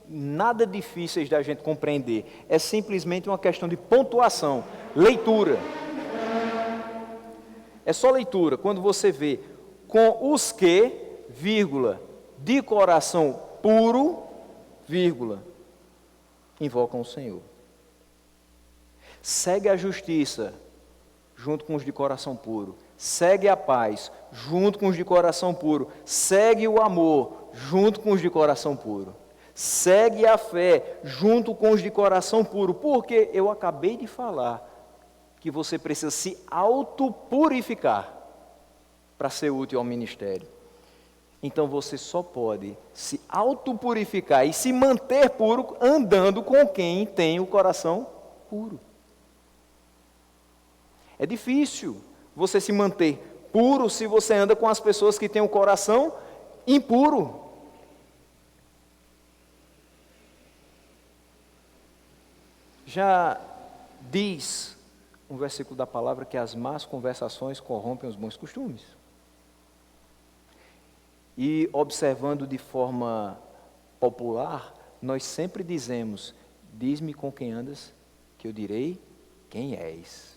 nada difíceis da gente compreender. É simplesmente uma questão de pontuação, leitura. É só leitura. Quando você vê com os que, vírgula, de coração puro, vírgula, invocam o Senhor. Segue a justiça, junto com os de coração puro. Segue a paz, junto com os de coração puro. Segue o amor, junto com os de coração puro. Segue a fé, junto com os de coração puro. Porque eu acabei de falar que você precisa se autopurificar para ser útil ao ministério. Então você só pode se autopurificar e se manter puro andando com quem tem o coração puro. É difícil você se manter puro se você anda com as pessoas que têm o coração impuro. Já diz um versículo da palavra que as más conversações corrompem os bons costumes. E observando de forma popular, nós sempre dizemos: diz-me com quem andas, que eu direi quem és.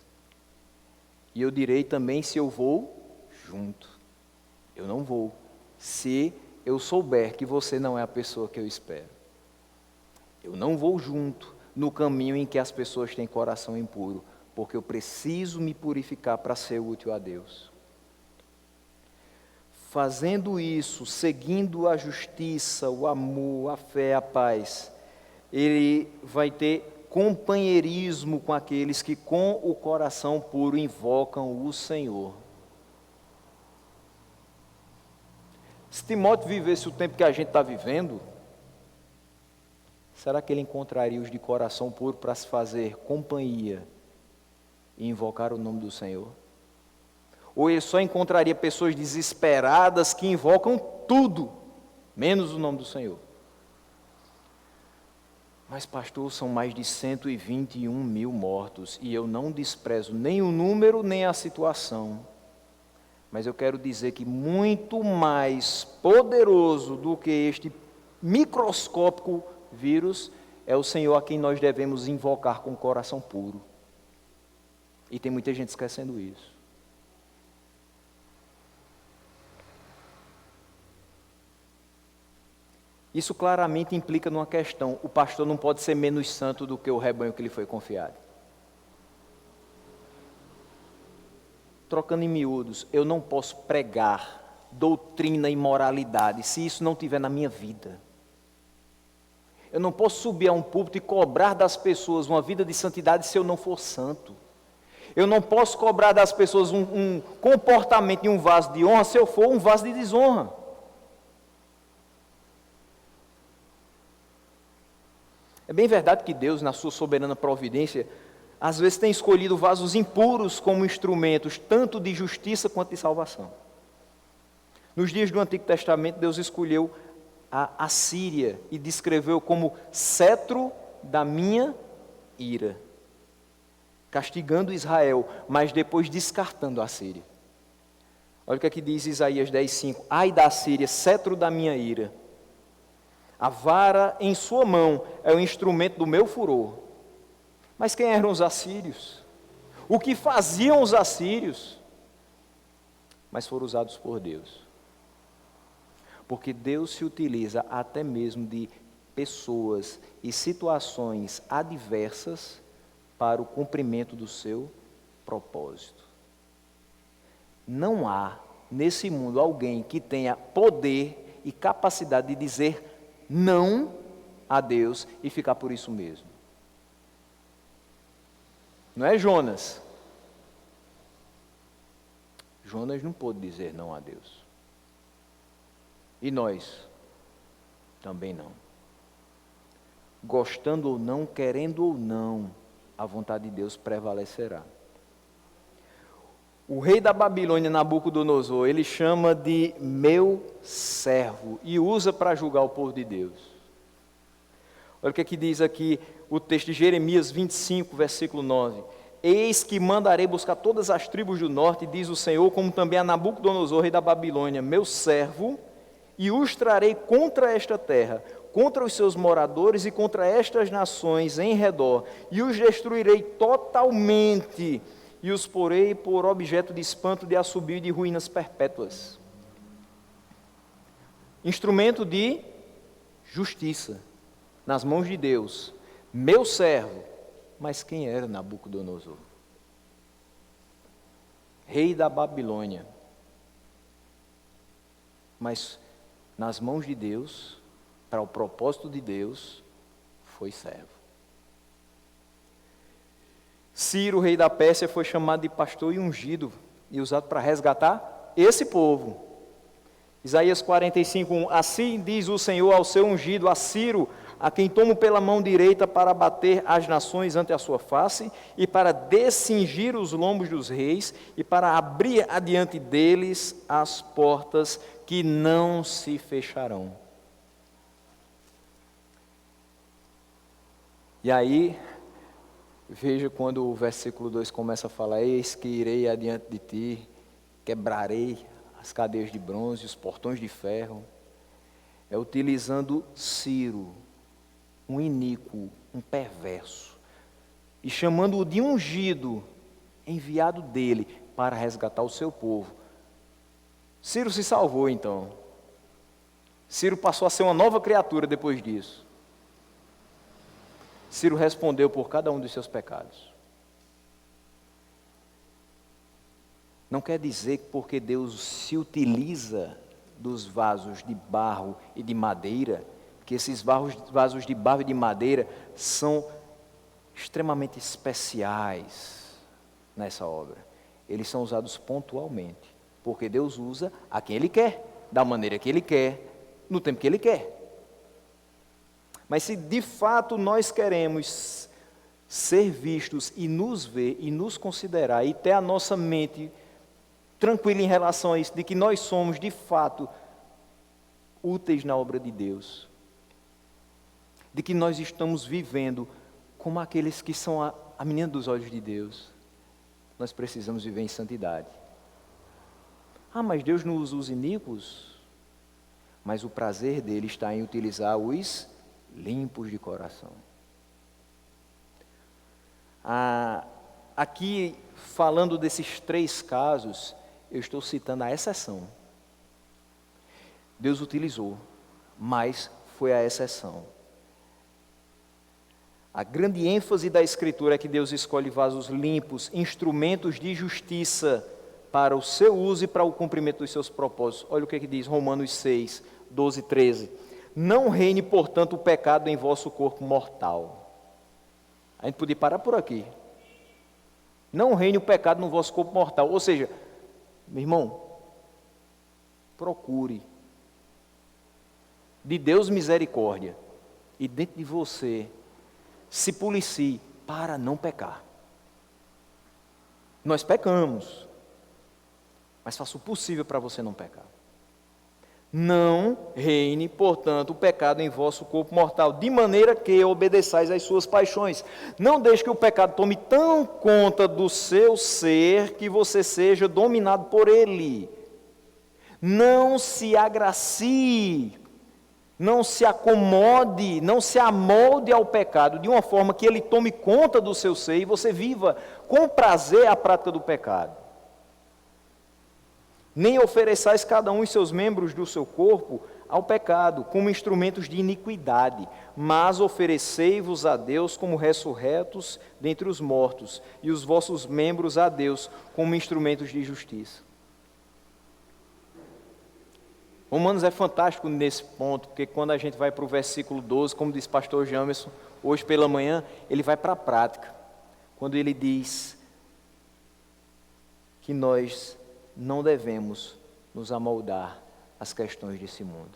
E eu direi também se eu vou junto. Eu não vou, se eu souber que você não é a pessoa que eu espero. Eu não vou junto no caminho em que as pessoas têm coração impuro, porque eu preciso me purificar para ser útil a Deus. Fazendo isso, seguindo a justiça, o amor, a fé, a paz, ele vai ter companheirismo com aqueles que com o coração puro invocam o Senhor. Se Timóteo vivesse o tempo que a gente está vivendo, será que ele encontraria os de coração puro para se fazer companhia e invocar o nome do Senhor? Ou ele só encontraria pessoas desesperadas que invocam tudo, menos o nome do Senhor? Mas pastor, são mais de 121 mil mortos, e eu não desprezo nem o número, nem a situação. Mas eu quero dizer que muito mais poderoso do que este microscópico vírus é o Senhor a quem nós devemos invocar com o coração puro. E tem muita gente esquecendo isso. Isso claramente implica numa questão: o pastor não pode ser menos santo do que o rebanho que lhe foi confiado. Trocando em miúdos, eu não posso pregar doutrina e moralidade se isso não estiver na minha vida. Eu não posso subir a um púlpito e cobrar das pessoas uma vida de santidade se eu não for santo. Eu não posso cobrar das pessoas um comportamento em um vaso de honra se eu for um vaso de desonra. É bem verdade que Deus, na sua soberana providência, às vezes tem escolhido vasos impuros como instrumentos, tanto de justiça quanto de salvação. Nos dias do Antigo Testamento, Deus escolheu a Assíria e descreveu como cetro da minha ira, castigando Israel, mas depois descartando a Assíria. Olha o que aqui diz Isaías 10:5: ai da Assíria, cetro da minha ira. A vara em sua mão é o instrumento do meu furor. Mas quem eram os assírios? O que faziam os assírios? Mas foram usados por Deus. Porque Deus se utiliza até mesmo de pessoas e situações adversas para o cumprimento do seu propósito. Não há nesse mundo alguém que tenha poder e capacidade de dizer não a Deus e ficar por isso mesmo. Não é Jonas? Jonas não pôde dizer não a Deus. E nós? Também não. Gostando ou não, querendo ou não, a vontade de Deus prevalecerá. O rei da Babilônia, Nabucodonosor, ele chama de meu servo e usa para julgar o povo de Deus. Olha o que aqui diz aqui o texto de Jeremias 25, versículo 9. Eis que mandarei buscar todas as tribos do norte, diz o Senhor, como também a Nabucodonosor, rei da Babilônia, meu servo, e os trarei contra esta terra, contra os seus moradores e contra estas nações em redor, e os destruirei totalmente, e os porei por objeto de espanto, de assobio e de ruínas perpétuas. Instrumento de justiça, nas mãos de Deus, meu servo, Mas quem era Nabucodonosor? Rei da Babilônia. Mas nas mãos de Deus, para o propósito de Deus, foi servo. Ciro, rei da Pérsia, foi chamado de pastor e ungido e usado para resgatar esse povo. Isaías 45:1, assim diz o Senhor ao seu ungido, a Ciro, a quem tomo pela mão direita para bater as nações ante a sua face, e para descingir os lombos dos reis, e para abrir adiante deles as portas que não se fecharão. E aí, veja quando o versículo 2 começa a falar, eis que irei adiante de ti, quebrarei as cadeias de bronze, os portões de ferro. É utilizando Ciro, um iníquo, um perverso, e chamando-o de ungido, enviado dele, para resgatar o seu povo. Ciro se salvou então. Ciro passou a ser uma nova criatura depois disso. Ciro respondeu por cada um dos seus pecados. Não quer dizer que porque Deus se utiliza dos vasos de barro e de madeira, que esses vasos de barro e de madeira são extremamente especiais nessa obra. Eles são usados pontualmente, porque Deus usa a quem Ele quer, da maneira que Ele quer, no tempo que Ele quer. Mas se de fato nós queremos ser vistos e nos ver e nos considerar e ter a nossa mente tranquila em relação a isso, de que nós somos de fato úteis na obra de Deus, de que nós estamos vivendo como aqueles que são a menina dos olhos de Deus, nós precisamos viver em santidade. Ah, mas Deus não usa os iníquos? Mas o prazer dele está em utilizar os limpos de coração. Aqui, falando desses 3 casos, eu estou citando a exceção. Deus utilizou, mas foi a exceção. A grande ênfase da Escritura é que Deus escolhe vasos limpos, instrumentos de justiça para o seu uso e para o cumprimento dos seus propósitos. Olha o que diz Romanos 6, 12 e 13. Não reine, portanto, o pecado em vosso corpo mortal. A gente podia parar por aqui. Não reine o pecado no vosso corpo mortal. Ou seja, meu irmão, procure de Deus misericórdia e dentro de você se policie para não pecar. Nós pecamos, mas faça o possível para você não pecar. Não reine, portanto, o pecado em vosso corpo mortal, de maneira que obedeçais às suas paixões. Não deixe que o pecado tome tão conta do seu ser que você seja dominado por ele. Não se agracie, não se acomode, não se amolde ao pecado de uma forma que ele tome conta do seu ser e você viva com prazer a prática do pecado. Nem ofereçais cada um os seus membros do seu corpo ao pecado, como instrumentos de iniquidade, mas oferecei-vos a Deus como ressurretos dentre os mortos, e os vossos membros a Deus como instrumentos de justiça. Romanos é fantástico nesse ponto, porque quando a gente vai para o versículo 12, como diz pastor Jamerson, hoje pela manhã, ele vai para a prática, quando ele diz que nós não devemos nos amoldar às questões desse mundo,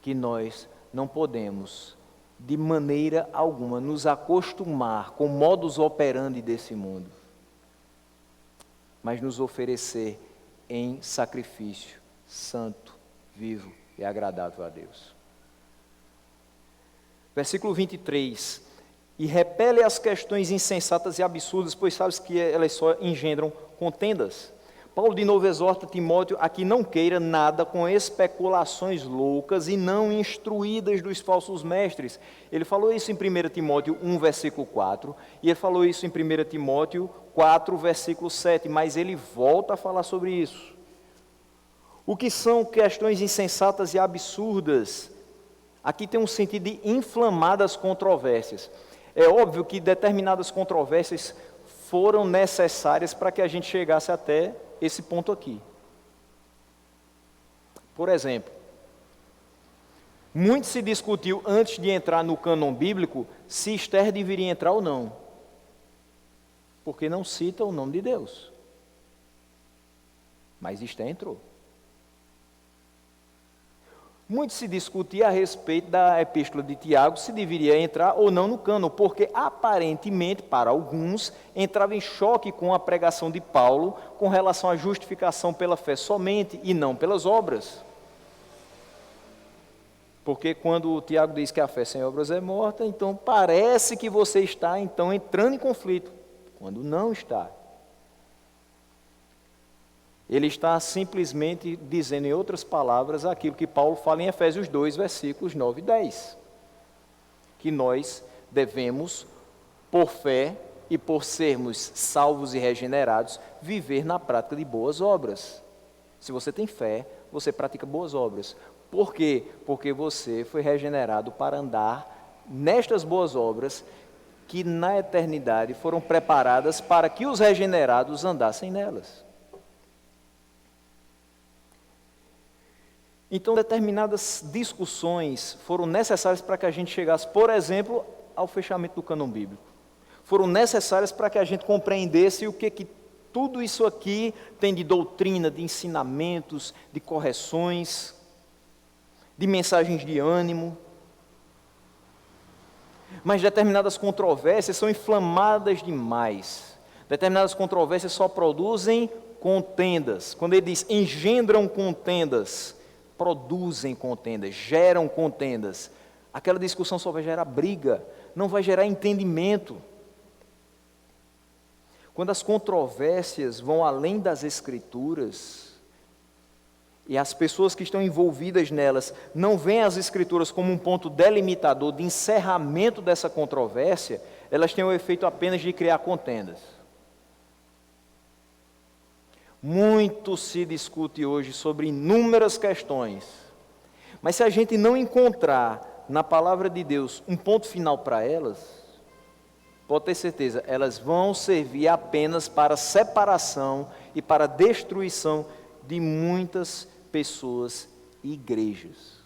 que nós não podemos, de maneira alguma, nos acostumar com o modus operandi desse mundo, mas nos oferecer em sacrifício santo, vivo e agradável a Deus. Versículo 23, e repele as questões insensatas e absurdas, pois sabes que elas só engendram contendas. Paulo de novo exorta Timóteo a que não queira nada com especulações loucas e não instruídas dos falsos mestres. Ele falou isso em 1 Timóteo 1, versículo 4, e ele falou isso em 1 Timóteo 4, versículo 7, mas ele volta a falar sobre isso. O que são questões insensatas e absurdas? Aqui tem um sentido de inflamadas controvérsias. É óbvio que determinadas controvérsias foram necessárias para que a gente chegasse até esse ponto aqui. Por exemplo, muito se discutiu antes de entrar no cânon bíblico se Esther deveria entrar ou não, porque não cita o nome de Deus. Mas Esther entrou. Muito se discutia a respeito da epístola de Tiago, se deveria entrar ou não no cânon, porque aparentemente, para alguns, entrava em choque com a pregação de Paulo com relação à justificação pela fé somente e não pelas obras. Porque quando o Tiago diz que a fé sem obras é morta, então parece que você está então entrando em conflito, quando não está. Ele está simplesmente dizendo, em outras palavras, aquilo que Paulo fala em Efésios 2, versículos 9 e 10. Que nós devemos, por fé e por sermos salvos e regenerados, viver na prática de boas obras. Se você tem fé, você pratica boas obras. Por quê? Porque você foi regenerado para andar nestas boas obras que na eternidade foram preparadas para que os regenerados andassem nelas. Então, determinadas discussões foram necessárias para que a gente chegasse, por exemplo, ao fechamento do cânon bíblico. Foram necessárias para que a gente compreendesse o que tudo isso aqui tem de doutrina, de ensinamentos, de correções, de mensagens de ânimo. Mas determinadas controvérsias são inflamadas demais. Determinadas controvérsias só produzem contendas. Quando ele diz engendram contendas, produzem contendas, geram contendas. Aquela discussão só vai gerar briga, não vai gerar entendimento. Quando as controvérsias vão além das Escrituras, e as pessoas que estão envolvidas nelas não veem as Escrituras como um ponto delimitador de encerramento dessa controvérsia, elas têm o efeito apenas de criar contendas. Muito se discute hoje sobre inúmeras questões, mas se a gente não encontrar na palavra de Deus um ponto final para elas, pode ter certeza, elas vão servir apenas para separação e para destruição de muitas pessoas e igrejas.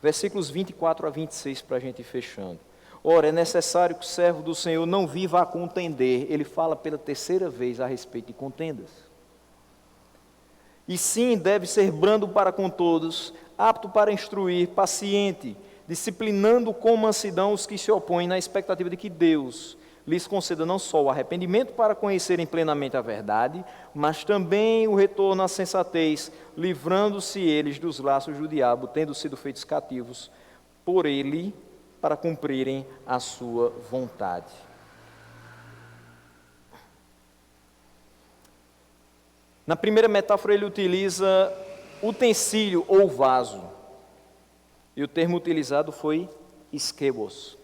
Versículos 24 a 26 para a gente ir fechando. Ora, é necessário que o servo do Senhor não viva a contender. Ele fala pela terceira vez a respeito de contendas. E sim, deve ser brando para com todos, apto para instruir, paciente, disciplinando com mansidão os que se opõem, na expectativa de que Deus lhes conceda não só o arrependimento para conhecerem plenamente a verdade, mas também o retorno à sensatez, livrando-se eles dos laços do diabo, tendo sido feitos cativos por ele, para cumprirem a sua vontade. Na primeira metáfora ele utiliza utensílio ou vaso, e o termo utilizado foi skebos.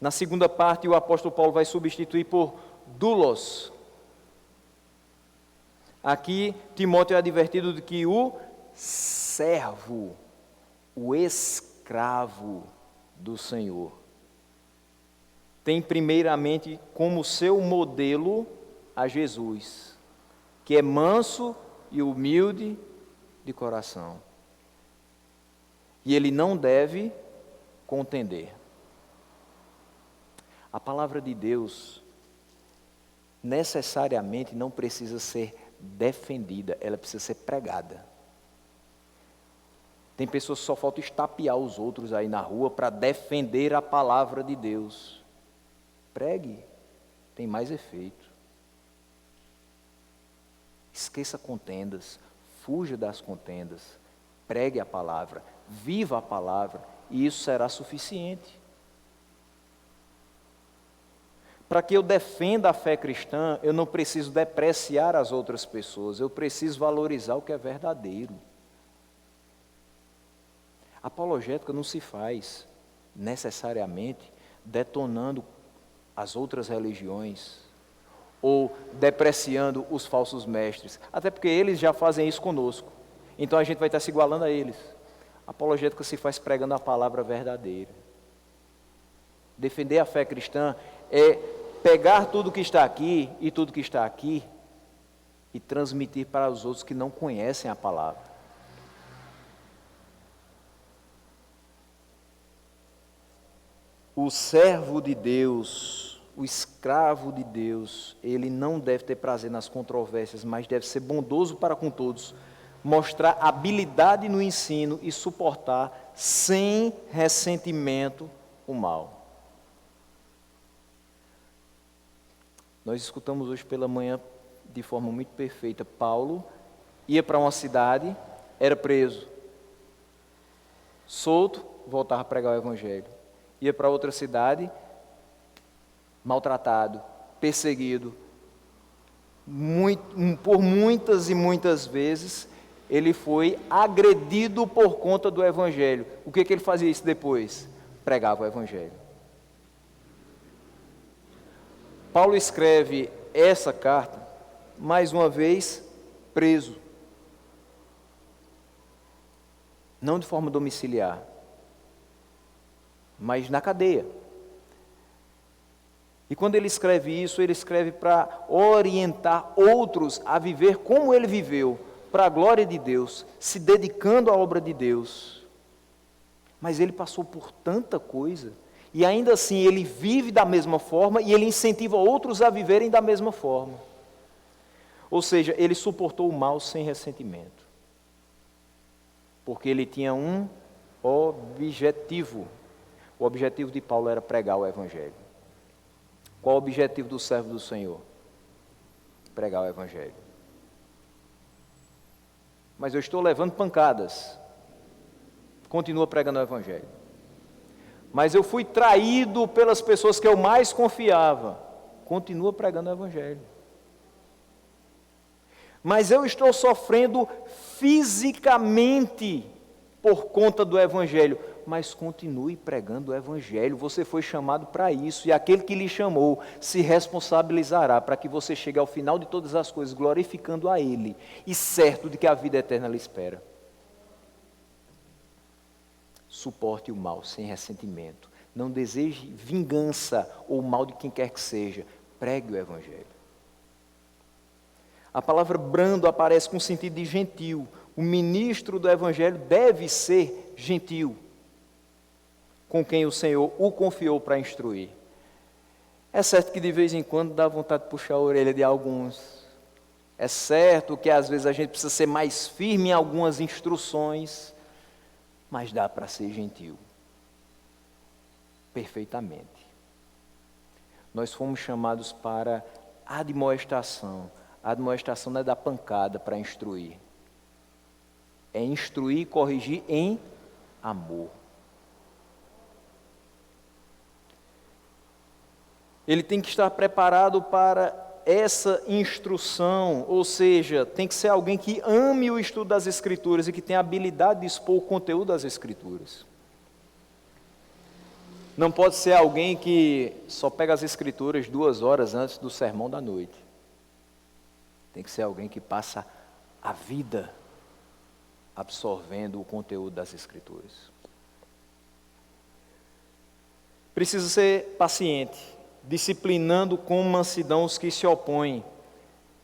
Na segunda parte o apóstolo Paulo vai substituir por doulos. Aqui Timóteo é advertido de que o servo, o escravo do Senhor, tem primeiramente como seu modelo a Jesus, que é manso e humilde de coração. E ele não deve contender. A palavra de Deus necessariamente não precisa ser defendida, ela precisa ser pregada. Tem pessoas que só falta estapear os outros aí na rua para defender a palavra de Deus. Pregue, tem mais efeito. Esqueça contendas, fuja das contendas, pregue a palavra, viva a palavra, e isso será suficiente. Para que eu defenda a fé cristã, eu não preciso depreciar as outras pessoas, eu preciso valorizar o que é verdadeiro. Apologética não se faz necessariamente detonando as outras religiões ou depreciando os falsos mestres, até porque eles já fazem isso conosco, então a gente vai estar se igualando a eles. A apologética se faz pregando a palavra verdadeira. Defender a fé cristã é pegar tudo que está aqui e tudo que está aqui e transmitir para os outros que não conhecem a palavra. O servo de Deus, o escravo de Deus, ele não deve ter prazer nas controvérsias, mas deve ser bondoso para com todos, mostrar habilidade no ensino e suportar sem ressentimento o mal. Nós escutamos hoje pela manhã de forma muito perfeita. Paulo ia para uma cidade, era preso, solto, voltava a pregar o evangelho. Ia para outra cidade, maltratado, perseguido, por muitas e muitas vezes, ele foi agredido por conta do evangelho. O que ele fazia isso depois? Pregava o evangelho. Paulo escreve essa carta, mais uma vez, preso. Não de forma domiciliar, mas na cadeia. E quando ele escreve isso, ele escreve para orientar outros a viver como ele viveu, para a glória de Deus, se dedicando à obra de Deus. Mas ele passou por tanta coisa, e ainda assim ele vive da mesma forma, e ele incentiva outros a viverem da mesma forma. Ou seja, ele suportou o mal sem ressentimento, porque ele tinha um objetivo. O objetivo de Paulo era pregar o evangelho. Qual o objetivo do servo do Senhor? Pregar o evangelho. Mas eu estou levando pancadas. Continua pregando o evangelho. Mas eu fui traído pelas pessoas que eu mais confiava. Continua pregando o evangelho. Mas eu estou sofrendo fisicamente por conta do evangelho. Mas continue pregando o evangelho. Você foi chamado para isso, e aquele que lhe chamou se responsabilizará para que você chegue ao final de todas as coisas, glorificando a Ele e certo de que a vida eterna lhe espera. Suporte o mal sem ressentimento. Não deseje vingança ou mal de quem quer que seja. Pregue o evangelho. A palavra brando aparece com sentido de gentil. O ministro do evangelho deve ser gentil com quem o Senhor o confiou para instruir. É certo que de vez em quando dá vontade de puxar a orelha de alguns. É certo que às vezes a gente precisa ser mais firme em algumas instruções, mas dá para ser gentil. Perfeitamente. Nós fomos chamados para admoestação. A admoestação não é dar pancada para instruir. É instruir e corrigir em amor. Ele tem que estar preparado para essa instrução, ou seja, tem que ser alguém que ame o estudo das Escrituras e que tenha a habilidade de expor o conteúdo das Escrituras. Não pode ser alguém que só pega as Escrituras 2 horas antes do sermão da noite. Tem que ser alguém que passa a vida absorvendo o conteúdo das Escrituras. Precisa ser paciente, disciplinando com mansidão os que se opõem.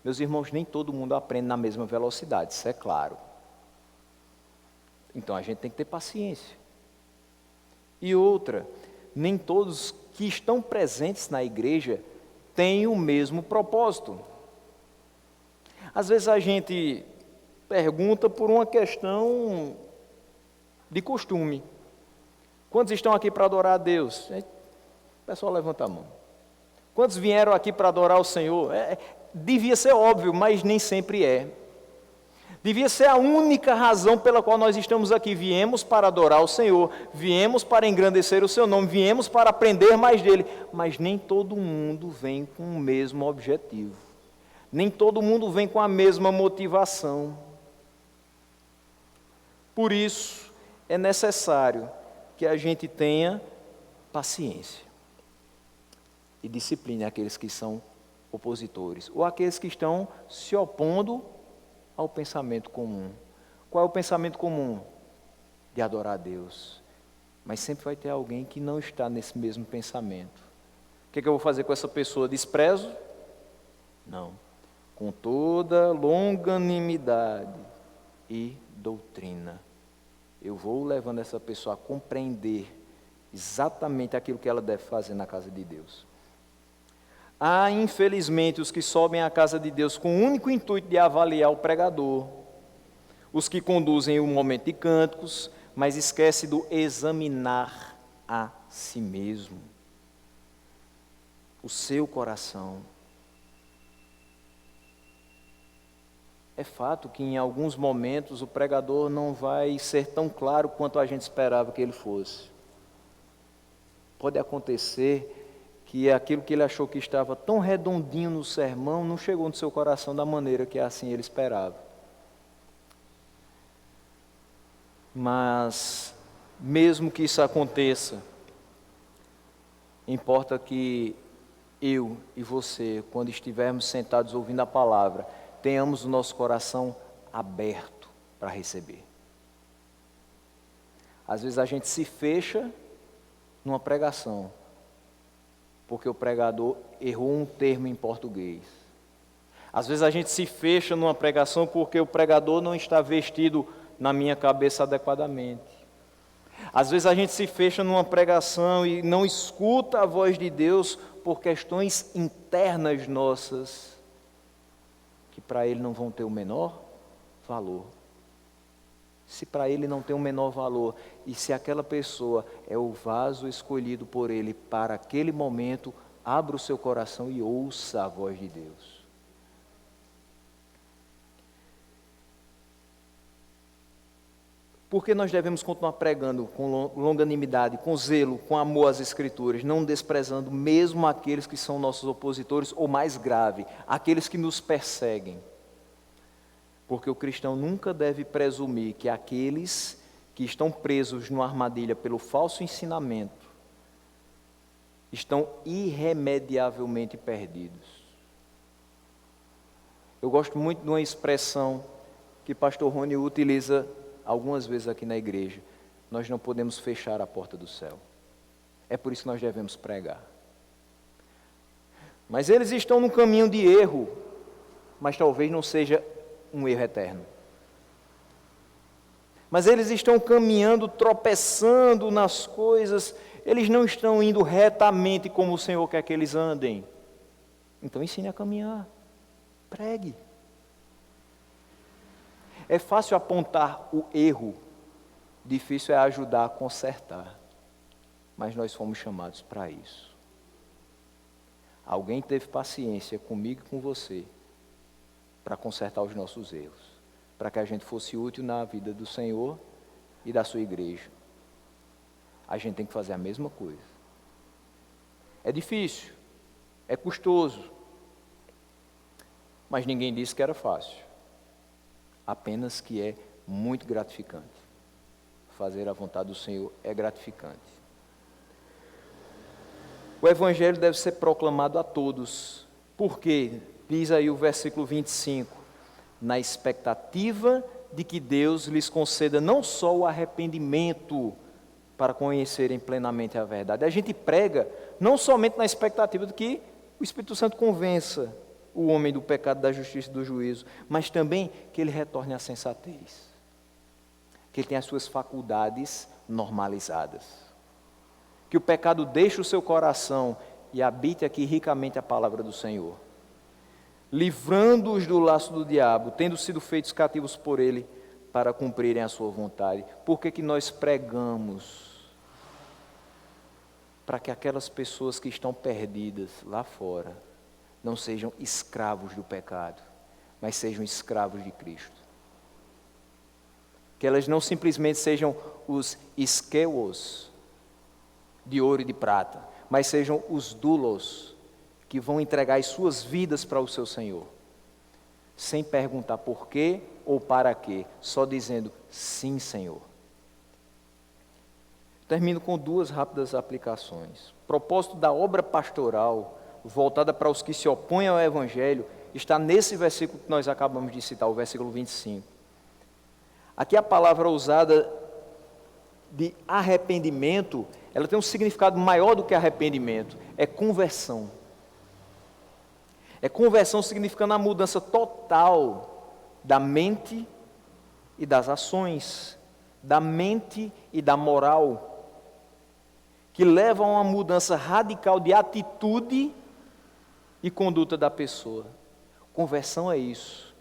Meus irmãos, nem todo mundo aprende na mesma velocidade, isso é claro. Então a gente tem que ter paciência. E outra, nem todos que estão presentes na igreja têm o mesmo propósito. Às vezes a gente pergunta por uma questão de costume. Quantos estão aqui para adorar a Deus? O pessoal levanta a mão. Quantos vieram aqui para adorar o Senhor? Devia ser óbvio, mas nem sempre é. Devia ser a única razão pela qual nós estamos aqui. Viemos para adorar o Senhor, viemos para engrandecer o seu nome, viemos para aprender mais dele. Mas nem todo mundo vem com o mesmo objetivo. Nem todo mundo vem com a mesma motivação. Por isso, é necessário que a gente tenha paciência e discipline aqueles que são opositores, ou aqueles que estão se opondo ao pensamento comum. Qual é o pensamento comum? De adorar a Deus, Mas sempre vai ter alguém que não está nesse mesmo pensamento. O que eu vou fazer com essa pessoa? Desprezo? Não. Com toda longanimidade e doutrina, eu vou levando essa pessoa a compreender exatamente aquilo que ela deve fazer na casa de Deus. Há, infelizmente, os que sobem à casa de Deus com o único intuito de avaliar o pregador, os que conduzem o momento de cânticos, mas esquece do examinar a si mesmo, o seu coração. É fato que em alguns momentos o pregador não vai ser tão claro quanto a gente esperava que ele fosse. Pode acontecer que aquilo que ele achou que estava tão redondinho no sermão não chegou no seu coração da maneira que assim ele esperava. Mas, mesmo que isso aconteça, importa que eu e você, quando estivermos sentados ouvindo a palavra, tenhamos o nosso coração aberto para receber. Às vezes a gente se fecha numa pregação, porque o pregador errou um termo em português. Às vezes a gente se fecha numa pregação porque o pregador não está vestido na minha cabeça adequadamente. Às vezes a gente se fecha numa pregação e não escuta a voz de Deus por questões internas nossas, que para ele não vão ter o menor valor. Se para ele não tem o menor valor, e se aquela pessoa é o vaso escolhido por ele para aquele momento, abra o seu coração e ouça a voz de Deus. Porque nós devemos continuar pregando com longanimidade, com zelo, com amor às Escrituras, não desprezando mesmo aqueles que são nossos opositores, ou mais grave, aqueles que nos perseguem. Porque o cristão nunca deve presumir que aqueles que estão presos numa armadilha pelo falso ensinamento estão irremediavelmente perdidos. Eu gosto muito de uma expressão que pastor Rony utiliza algumas vezes aqui na igreja: nós não podemos fechar a porta do céu. É por isso que nós devemos pregar. Mas eles estão num caminho de erro, mas talvez não seja um erro eterno. Mas eles estão caminhando, tropeçando nas coisas, eles não estão indo retamente como o Senhor quer que eles andem. Então ensine a caminhar, pregue. É fácil apontar o erro, difícil é ajudar a consertar. Mas nós fomos chamados para isso. Alguém teve paciência comigo e com você para consertar os nossos erros, para que a gente fosse útil na vida do Senhor e da sua igreja. A gente tem que fazer a mesma coisa. É difícil, é custoso, mas ninguém disse que era fácil. Apenas que é muito gratificante. Fazer a vontade do Senhor é gratificante. O Evangelho deve ser proclamado a todos. Por quê? Diz aí o versículo 25. Na expectativa de que Deus lhes conceda não só o arrependimento para conhecerem plenamente a verdade. A gente prega não somente na expectativa de que o Espírito Santo convença o homem do pecado, da justiça e do juízo, mas também que ele retorne à sensatez, que ele tenha as suas faculdades normalizadas, que o pecado deixe o seu coração e habite aqui ricamente a palavra do Senhor, livrando-os do laço do diabo, tendo sido feitos cativos por ele, para cumprirem a sua vontade. Por que nós pregamos? Para que aquelas pessoas que estão perdidas lá fora não sejam escravos do pecado, mas sejam escravos de Cristo. Que elas não simplesmente sejam os isqueos de ouro e de prata, mas sejam os doulos que vão entregar as suas vidas para o seu Senhor, sem perguntar por quê ou para quê, só dizendo sim, Senhor. Termino com duas rápidas aplicações. O propósito da obra pastoral voltada para os que se opõem ao Evangelho, está nesse versículo que nós acabamos de citar, o versículo 25. Aqui a palavra usada de arrependimento, ela tem um significado maior do que arrependimento, é conversão. É conversão significando a mudança total da mente e das ações, da mente e da moral, que levam a uma mudança radical de atitude e conduta da pessoa. Conversão é isso.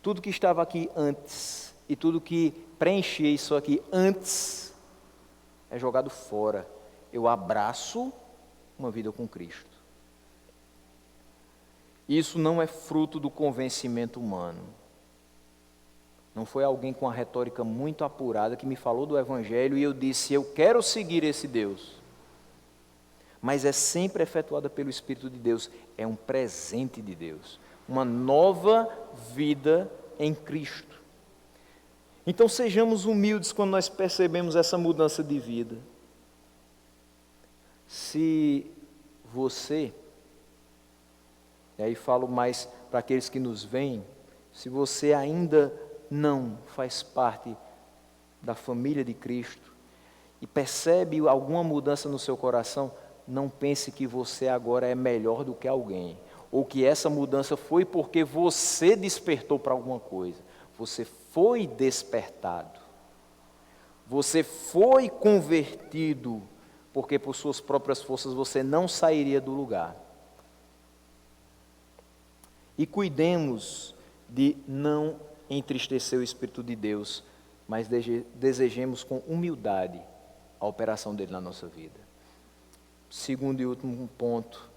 Tudo que estava aqui antes e tudo que preenchia isso aqui antes é jogado fora. Eu abraço uma vida com Cristo. Isso não é fruto do convencimento humano. Não foi alguém com a retórica muito apurada que me falou do Evangelho e eu disse, eu quero seguir esse Deus. Mas é sempre efetuada pelo Espírito de Deus. É um presente de Deus. Uma nova vida em Cristo. Então sejamos humildes quando nós percebemos essa mudança de vida. Se você, e aí falo mais para aqueles que nos veem, se você ainda não faz parte da família de Cristo e percebe alguma mudança no seu coração, não pense que você agora é melhor do que alguém, ou que essa mudança foi porque você despertou para alguma coisa. Você foi despertado, você foi convertido, porque por suas próprias forças você não sairia do lugar. E cuidemos de não entristecer o Espírito de Deus, mas desejemos com humildade a operação dele na nossa vida. Segundo e último ponto,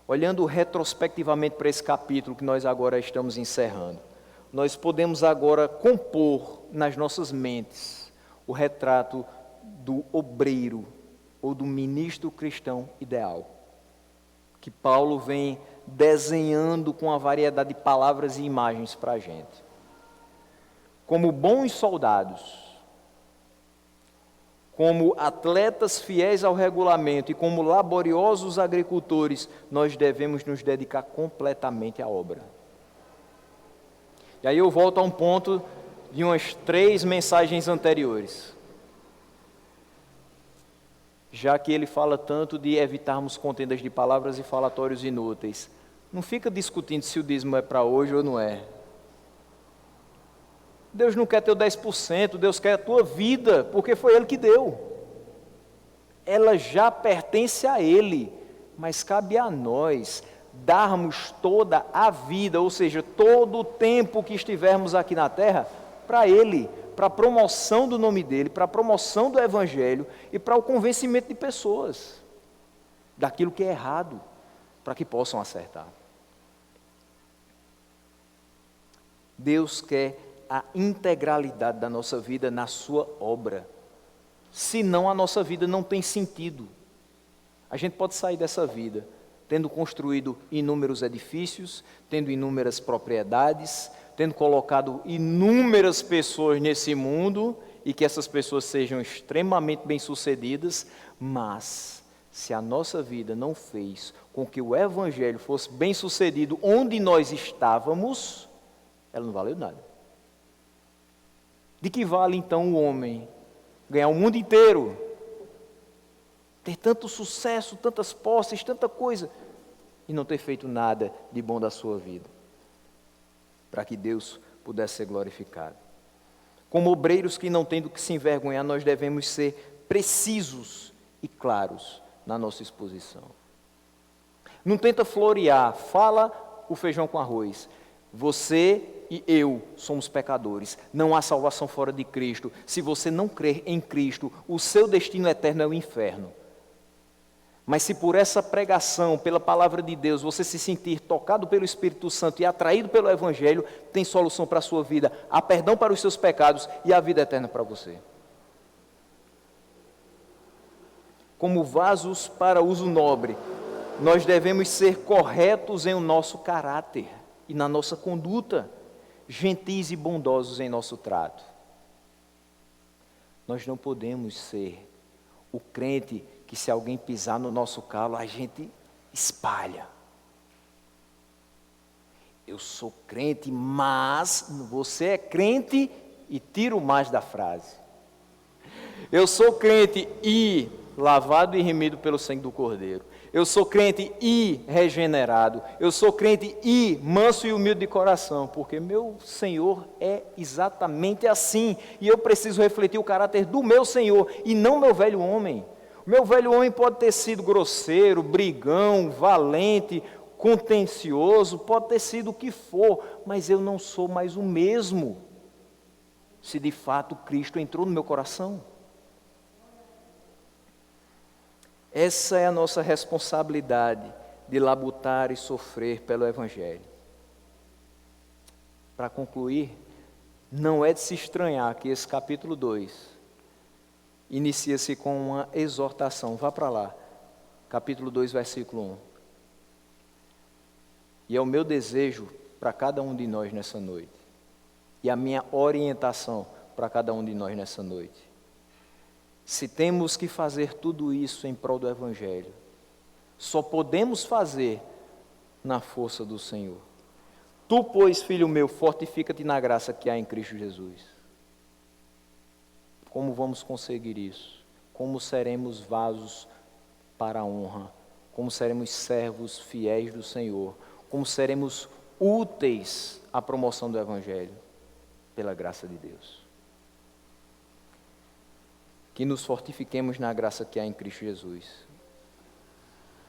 olhando retrospectivamente para esse capítulo que nós agora estamos encerrando, nós podemos agora compor nas nossas mentes o retrato do obreiro ou do ministro cristão ideal, que Paulo vem desenhando com a variedade de palavras e imagens para a gente. Como bons soldados, como atletas fiéis ao regulamento e como laboriosos agricultores, nós devemos nos dedicar completamente à obra. E aí eu volto a um ponto de umas 3 mensagens anteriores. Já que ele fala tanto de evitarmos contendas de palavras e falatórios inúteis, não fica discutindo se o dízimo é para hoje ou não é. Deus não quer teu 10%, Deus quer a tua vida, porque foi Ele que deu. Ela já pertence a Ele, mas cabe a nós darmos toda a vida, ou seja, todo o tempo que estivermos aqui na terra, para Ele, para a promoção do nome dEle, para a promoção do Evangelho e para o convencimento de pessoas daquilo que é errado, para que possam acertar. Deus quer a integralidade da nossa vida na sua obra. Senão a nossa vida não tem sentido. A gente pode sair dessa vida tendo construído inúmeros edifícios, tendo inúmeras propriedades, tendo colocado inúmeras pessoas nesse mundo e que essas pessoas sejam extremamente bem-sucedidas, mas se a nossa vida não fez com que o Evangelho fosse bem-sucedido onde nós estávamos, ela não valeu nada. De que vale então o homem ganhar o mundo inteiro, ter tanto sucesso, tantas posses, tanta coisa, e não ter feito nada de bom da sua vida, para que Deus pudesse ser glorificado? Como obreiros que não têm do que se envergonhar, nós devemos ser precisos e claros na nossa exposição. Não tenta florear, fala o feijão com arroz. Você e eu somos pecadores, não há salvação fora de Cristo. Se você não crer em Cristo, o seu destino eterno é o inferno. Mas se por essa pregação, pela palavra de Deus, você se sentir tocado pelo Espírito Santo e atraído pelo Evangelho, tem solução para a sua vida, há perdão para os seus pecados e a vida eterna para você. Como vasos para uso nobre, nós devemos ser corretos em o nosso caráter e na nossa conduta, gentis e bondosos em nosso trato. Nós não podemos ser o crente que, se alguém pisar no nosso calo, a gente espalha. Eu sou crente, mas você é crente, e tira o mais da frase. Eu sou crente e lavado e remido pelo sangue do Cordeiro. Eu sou crente e regenerado. Eu sou crente e manso e humilde de coração, porque meu Senhor é exatamente assim. E eu preciso refletir o caráter do meu Senhor e não meu velho homem. O meu velho homem pode ter sido grosseiro, brigão, valente, contencioso, pode ter sido o que for, mas eu não sou mais o mesmo, se de fato Cristo entrou no meu coração. Essa é a nossa responsabilidade de labutar e sofrer pelo Evangelho. Para concluir, não é de se estranhar que esse capítulo 2 inicia-se com uma exortação. Vá para lá, capítulo 2, versículo 1. E é o meu desejo para cada um de nós nessa noite, e a minha orientação para cada um de nós nessa noite. Se temos que fazer tudo isso em prol do Evangelho, só podemos fazer na força do Senhor. Tu, pois, filho meu, fortifica-te na graça que há em Cristo Jesus. Como vamos conseguir isso? Como seremos vasos para a honra? Como seremos servos fiéis do Senhor? Como seremos úteis à promoção do Evangelho? Pela graça de Deus. Que nos fortifiquemos na graça que há em Cristo Jesus.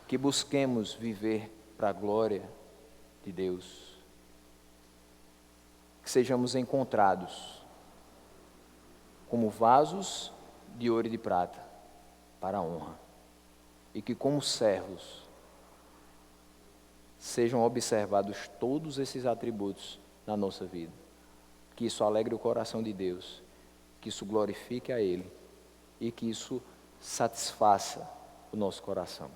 Que busquemos viver para a glória de Deus. Que sejamos encontrados como vasos de ouro e de prata para a honra. E que como servos sejam observados todos esses atributos na nossa vida. Que isso alegre o coração de Deus. Que isso glorifique a Ele. E que isso satisfaça o nosso coração.